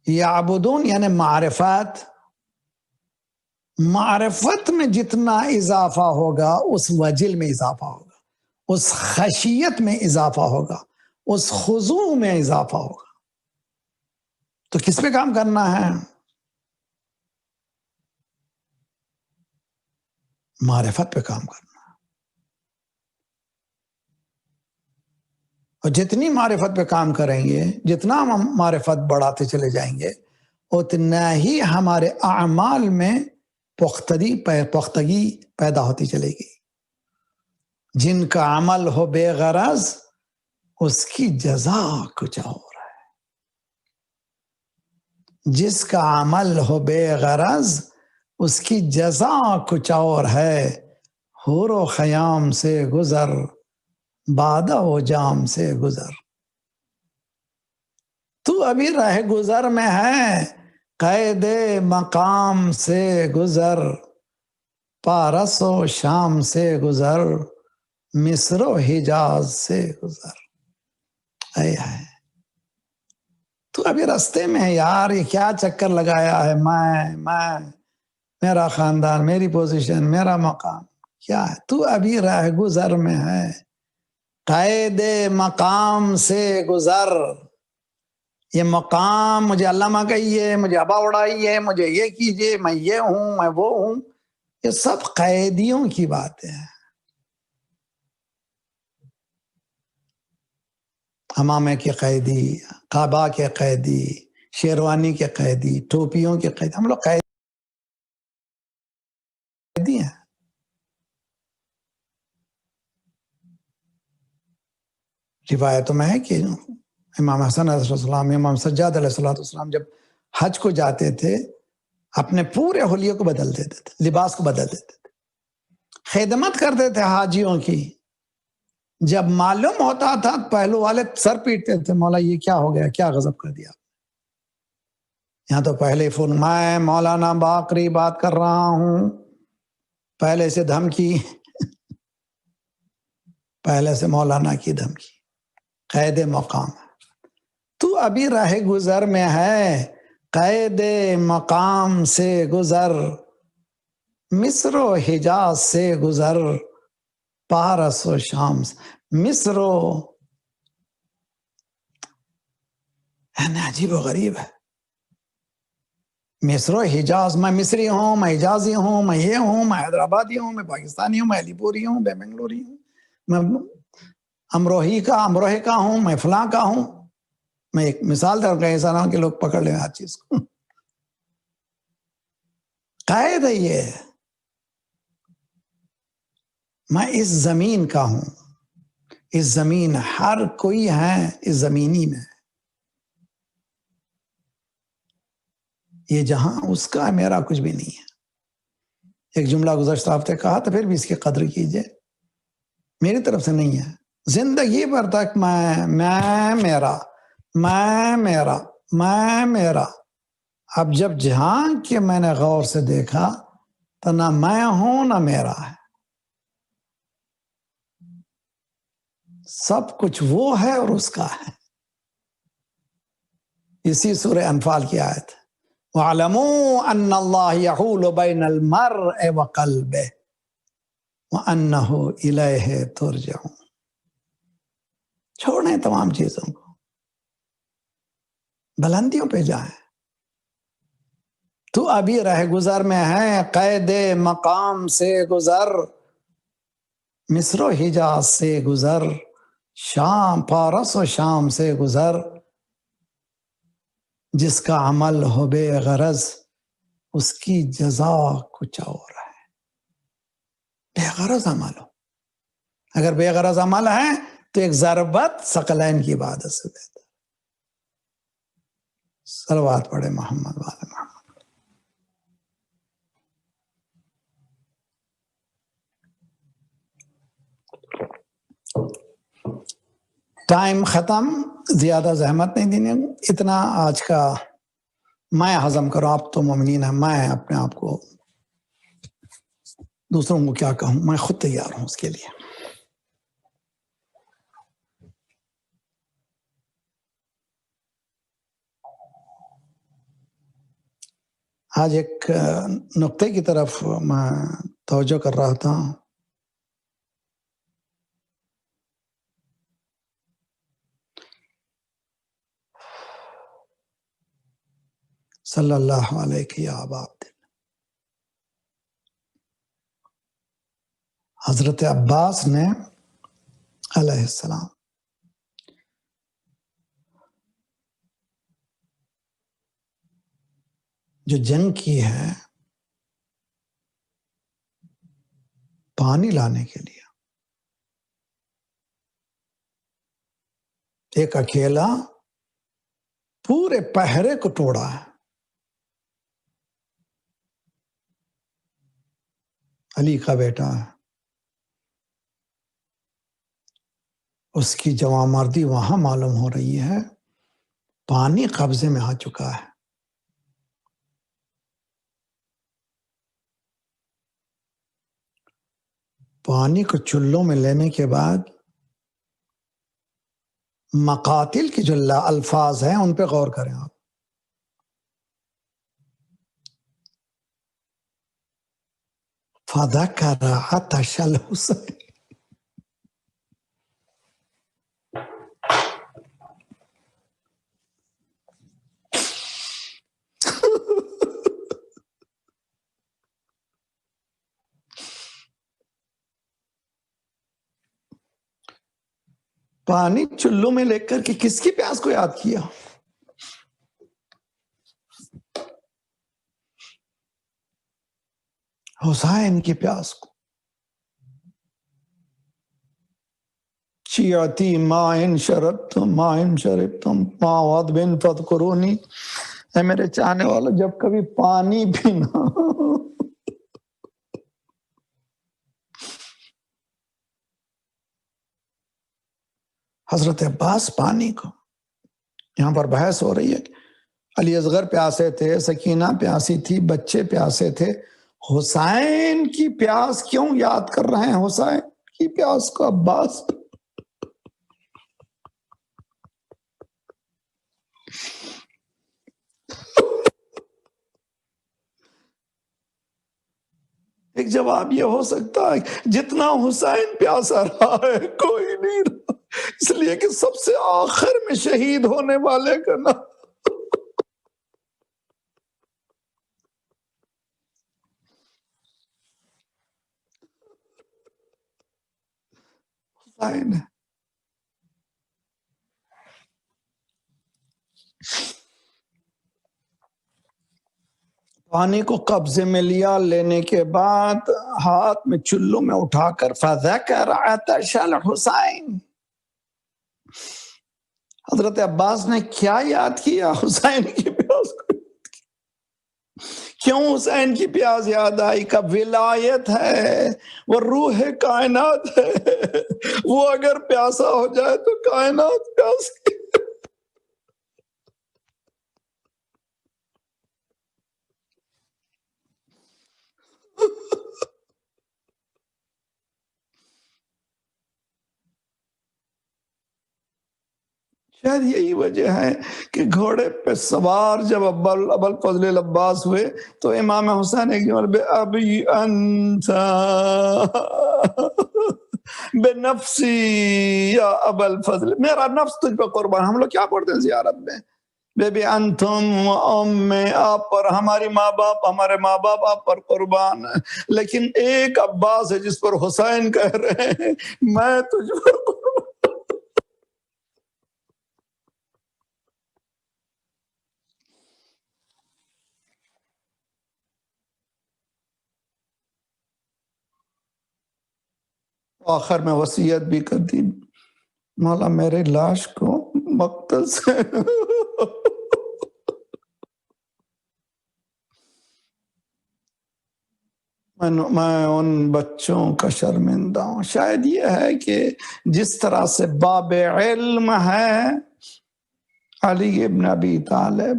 یعبدون یعنی معرفت، معرفت میں جتنا اضافہ ہوگا اس وجل میں اضافہ ہوگا، اس خشیت میں اضافہ ہوگا، اس خضوع میں اضافہ ہوگا۔ تو کس پہ کام کرنا ہے؟ معرفت پہ کام کرنا۔ اور جتنی معرفت پہ کام کریں گے، جتنا ہم معرفت بڑھاتے چلے جائیں گے، اتنا ہی ہمارے اعمال میں پختگی پیدا ہوتی چلے گی۔ جن کا عمل ہو بے غرض اس کی جزا کچھ اور ہے، جس کا عمل ہو بے غرض اس کی جزا کچھ اور ہے۔ حور و خیام سے گزر، بادہ و جام سے گزر، تو ابھی رہ گزر میں ہے، قید مقام سے گزر، پارس و شام سے گزر، مصر و حجاز سے گزر۔ اے ہے تو ابھی رستے میں ہے یار، یہ کیا چکر لگایا ہے، میں میرا خاندان، میری پوزیشن، میرا مقام، کیا ہے؟ تو ابھی راہ گزر میں ہے، قید مقام سے گزر۔ یہ مقام مجھے علامہ کہیے، مجھے ابا اڑائیے، مجھے یہ کیجئے، میں یہ ہوں، میں وہ ہوں، یہ سب قیدیوں کی باتیں ہیں۔ امامے کے قیدی، کعبہ کے قیدی، شیروانی کے قیدی، ٹوپیوں کے قیدی، ہم لوگ قیدی ہیں۔ روایتوں میں ہے کہ امام حسن علیہ السلام، امام سجاد علیہ السلام جب حج کو جاتے تھے اپنے پورے حلیے کو بدل دیتے تھے، لباس کو بدل دیتے تھے، خدمت کرتے تھے حاجیوں کی۔ جب معلوم ہوتا تھا پہلو والے سر پیٹتے تھے، مولا یہ کیا ہو گیا، کیا غضب کر دیا۔ یہاں تو پہلے فون، میں مولانا باقری بات کر رہا ہوں، پہلے سے دھمکی، پہلے سے مولانا کی دھمکی، قید مقام۔ تو ابھی راہ گزر میں ہے، قید مقام سے گزر، مصر و حجاز سے گزر، پارس و شام سے۔ مصر و یعنی عجیب و غریب ہے، مصر و حجاز، میں مصری ہوں، میں حجازی ہوں، میں یہ ہوں، میں حیدرآبادی ہوں، میں پاکستانی ہوں، میں علی پوری ہوں، میں بنگلوری ہوں، میں امروہی کا ہوں، میں فلاں کا ہوں۔ میں ایک مثال دے رہا ایسا نہ کہ لوگ پکڑ لیں ہر چیز کو۔ قید ہے یہ، میں اس زمین کا ہوں، اس زمین، ہر کوئی ہے اس زمینی میں، یہ جہاں اس کا، میرا کچھ بھی نہیں ہے۔ ایک جملہ گزشتہ ہفتے کہا تو پھر بھی اس کی قدر کیجئے، میری طرف سے نہیں ہے، زندگی بھر تک میں میرا. اب جب جہان کے میں نے غور سے دیکھا تو نہ میں ہوں نہ میرا ہے، سب کچھ وہ ہے اور اس کا ہے. اسی سورہ انفال کی آیت، وَاعْلَمُوا أَنَّ اللَّهَ يَحُولُ بَيْنَ الْمَرْءِ وَقَلْبِهِ وَأَنَّهُ إِلَيْهِ تُرْجَعُونَ. چھوڑیں تمام چیزوں کو، بلندیوں پہ جائیں. تو ابھی رہ گزر میں ہے، قید مقام سے گزر، مصر و حجاز سے گزر، شام پارس و شام سے گزر. جس کا عمل ہو بے غرض اس کی جزا کچھ اور ہے. بے غرض عمل ہو، اگر بے غرض عمل ہے تو ایک ضربت ثقلین کی عبادت سے بہتر. صلوات پڑھے محمد والے محمد. ٹائم ختم، زیادہ زحمت نہیں دینی. اتنا آج کا میں ہضم کروں. آپ تو مومنین ہیں، میں اپنے آپ کو دوسروں کو کیا کہوں، میں خود تیار ہوں اس کے لیے. آج ایک نقطے کی طرف میں توجہ کر رہا تھا. صلی اللہ علیہ یا ابا عبداللہ. حضرت عباس نے علیہ السلام جو جنگ کی ہے پانی لانے کے لیے، ایک اکیلا پورے پہرے کو توڑا ہے. علی کا بیٹا ہے، اس کی جواں مردی وہاں معلوم ہو رہی ہے. پانی قبضے میں آ چکا ہے. پانی کو چلوں میں لینے کے بعد مقاتل کی جو الفاظ ہیں ان پہ غور کریں آپ. فَذَكَرَ عَطَشَ الْحُسَيْنِ. پانی چلوں میں لے کر کے کس کی پیاس کو یاد کیا؟ حسین کی پیاس کو. شیعتی مائن شربتم مائن شربتم ماواد بن فذکرونی. اے میرے چاہنے والوں، جب کبھی پانی پینا حضرت عباس پانی کو، یہاں پر بحث ہو رہی ہے کہ علی اصغر پیاسے تھے، سکینہ پیاسی تھی، بچے پیاسے تھے. حسین کی پیاس کیوں یاد کر رہے ہیں؟ حسین کی پیاس کو عباس. ایک جواب یہ ہو سکتا ہے کہ جتنا حسین پیاسا رہا ہے کوئی نہیں رہا، اس لیے کہ سب سے آخر میں شہید ہونے والے کا نام حسین ہے. پانی کو قبضے میں لیا، لینے کے بعد ہاتھ میں چلوں میں اٹھا کر فَذَكَرَ عَطَشَ الْحُسَيْنِ. حضرت عباس نے کیا یاد کیا؟ حسین کی پیاس کو. کیوں حسین کی پیاس یاد آئی؟ کا ولایت ہے، وہ روح کائنات ہے، وہ اگر پیاسا ہو جائے تو کائنات پیاسی۔ شاید یہی وجہ ہے کہ گھوڑے پہ سوار جب ابل فضل عباس ہوئے تو امام حسین ایک جملہ بے ابی انت بے نفسی یا ابل فضل، میرا نفس تجھ پہ قربان۔ ہم لوگ کیا پڑھتے ہیں زیارت میں؟ بے بی انتم و ام، آپ پر، ہماری ماں باپ، ہمارے ماں باپ آپ پر قربان ہیں، لیکن ایک عباس ہے جس پر حسین کہہ رہے ہیں میں تجھ پر قربان۔ آخر میں وصیت بھی کر دی، مولا میرے لاش کو مقتل سے میں ان بچوں کا شرمندہ ہوں۔ شاید یہ ہے کہ جس طرح سے باب علم ہے علی ابن ابی طالب،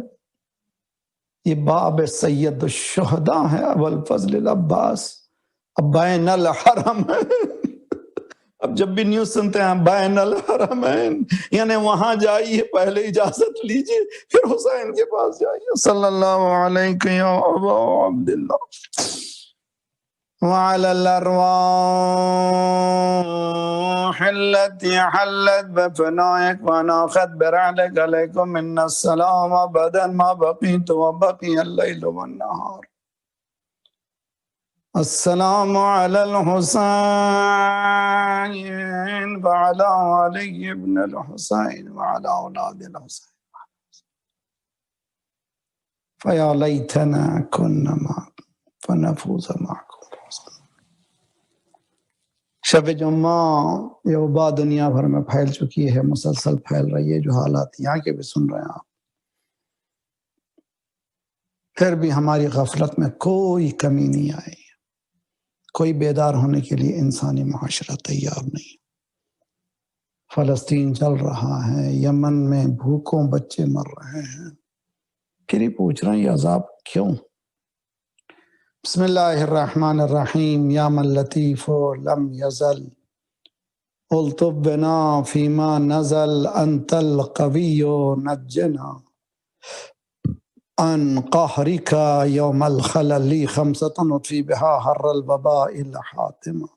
یہ باب سید الشہداء ہے ابو الفضل العباس، اب بین الحرم ہے۔ اب جب بھی نیوز سنتے ہیں بین الحرمین، یعنی وہاں جائیے، پہلے اجازت لیجئے پھر حسین کے پاس جائیے۔ صلی اللہ علیہ یا ابا عبداللہ وعلى الأرواح التي حلت بفنائك وناخت برعلك عليكم من السلام أبدا ما بقيت وبقي الليل والنهار. السلام على الحسين وعلى علي بن الحسين وعلى أولاد الحسين فيا ليتنا كنا معكم فنفوز معكم. شب جمعہ یہ وبا دنیا بھر میں پھیل چکی ہے، مسلسل پھیل رہی ہے، جو حالات یہاں کے بھی سن رہے ہیں آپ، پھر بھی ہماری غفلت میں کوئی کمی نہیں آئی، کوئی بیدار ہونے کے لیے انسانی معاشرہ تیار نہیں۔ فلسطین چل رہا ہے، یمن میں بھوکوں بچے مر رہے ہیں، پھر ہی پوچھ رہے ہیں یہ عذاب کیوں؟ بسم اللہ الرحمن الرحیم، یا من لطیف لم یزل الطف بنا فیما نزل انت القوی نجنا ان قہرک یوم الخلل لی خمسۃ اطفی بہا حر الوباء الحاتمہ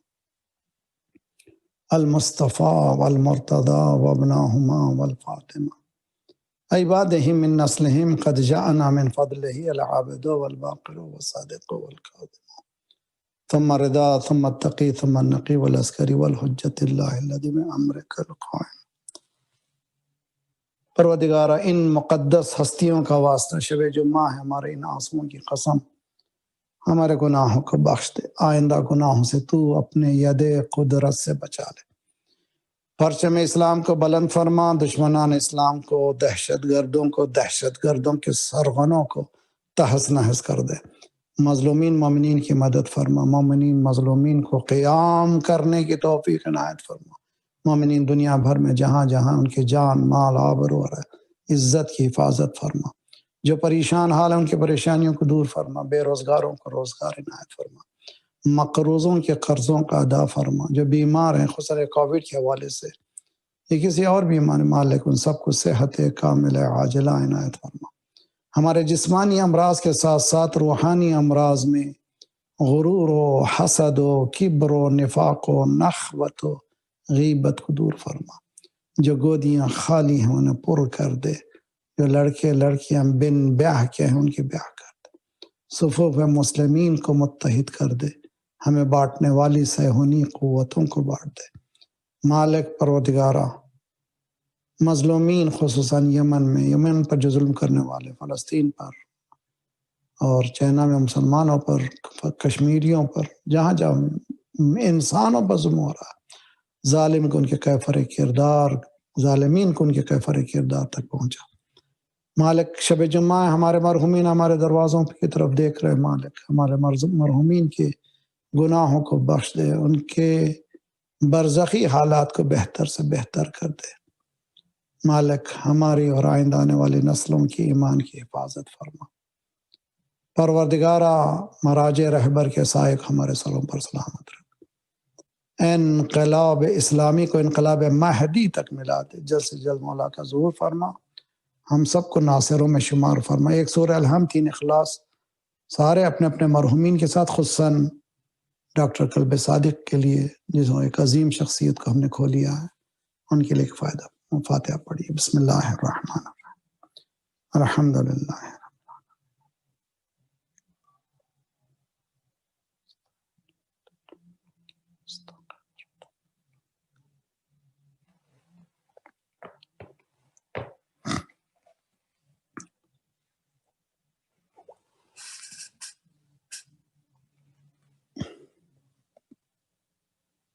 المصطفیٰ والمرتضی وابناہما والفاطمہ عبادہ من نسلہم قد جاءنا من فضلہ العابد والباقر والصادق والکاظم ثم رضا ثم التقی ثم النقی والعسکری والحجت اللہ الذی من امرک القائم۔ پروردگارہ ان مقدس ہستیوں کا واسطہ شب جمعہ ہے، ہمارے ان آنسوؤں کی قسم ہمارے گناہوں کو بخش دے، آئندہ گناہوں سے تو اپنے ید قدرت سے بچا لے، پرچم اسلام کو بلند فرما، دشمنان اسلام کو، دہشت گردوں کے سرغنوں کو تہس نہس کر دے، مظلومین مومنین کی مدد فرما، مومنین مظلومین کو قیام کرنے کی توفیق عنایت فرما، مومنین دنیا بھر میں جہاں جہاں ان کے جان مال آبرو اور عزت کی حفاظت فرما، جو پریشان حال ہیں ان کی پریشانیوں کو دور فرما، بے روزگاروں کو روزگار عنایت فرما، مقروضوں کے قرضوں کا ادا فرما، جو بیمار ہیں خصوصاً کووڈ کے حوالے سے یا کسی اور بیمار مالک ان سب کو صحت کامل عاجلہ عنایت فرما، ہمارے جسمانی امراض کے ساتھ ساتھ روحانی امراض میں غرور و حسد و کبر و نفاق و نخوت و غیبت کو دور فرما، جو گودیاں خالی ہیں انہیں پر کر دے، جو لڑکے لڑکیاں بن بیاہ کے ہیں ان کی بیاہ کر دے، صفوف مسلمین کو متحد کر دے، ہمیں بانٹنے والی صہیونی قوتوں کو بانٹ دے، مالک پروردگارہ مظلومین خصوصاً یمن پر جو ظلم کرنے والے، فلسطین پر اور چائنا میں مسلمانوں پر، کشمیریوں پر، جہاں جہاں انسانوں پر ظلم ہو رہا ہے، ظالم کو ان کے کیفر کردار، ظالمین کو ان کے کیفر کردار تک پہنچا، مالک شب جمعہ ہے، ہمارے مرحومین ہمارے دروازوں کی طرف دیکھ رہے، مالک ہمارے مرحومین کے گناہوں کو بخش دے، ان کے برزخی حالات کو بہتر سے بہتر کر دے۔ مالک ہماری اور آئندہ آنے والی نسلوں کی ایمان کی حفاظت فرما۔ پروردگارہ مراجع رہبر کے سائق ہمارے سروں پر سلامت رکھ۔ انقلاب اسلامی کو انقلاب مہدی تک ملا دے، جلد سے جلد مولا کا ظہور فرما، ہم سب کو ناصروں میں شمار فرما۔ ایک سورہ الحمد 3 اخلاص سارے اپنے اپنے مرحومین کے ساتھ، خصوصاً ڈاکٹر کلب صادق کے لیے جنہوں ایک عظیم شخصیت کو ہم نے کھو لیا ہے، ان کے لیے ایک فائدہ۔ فاتحہ پڑھیے۔ بسم اللہ الرحمن الرحیم، الحمدللہ۔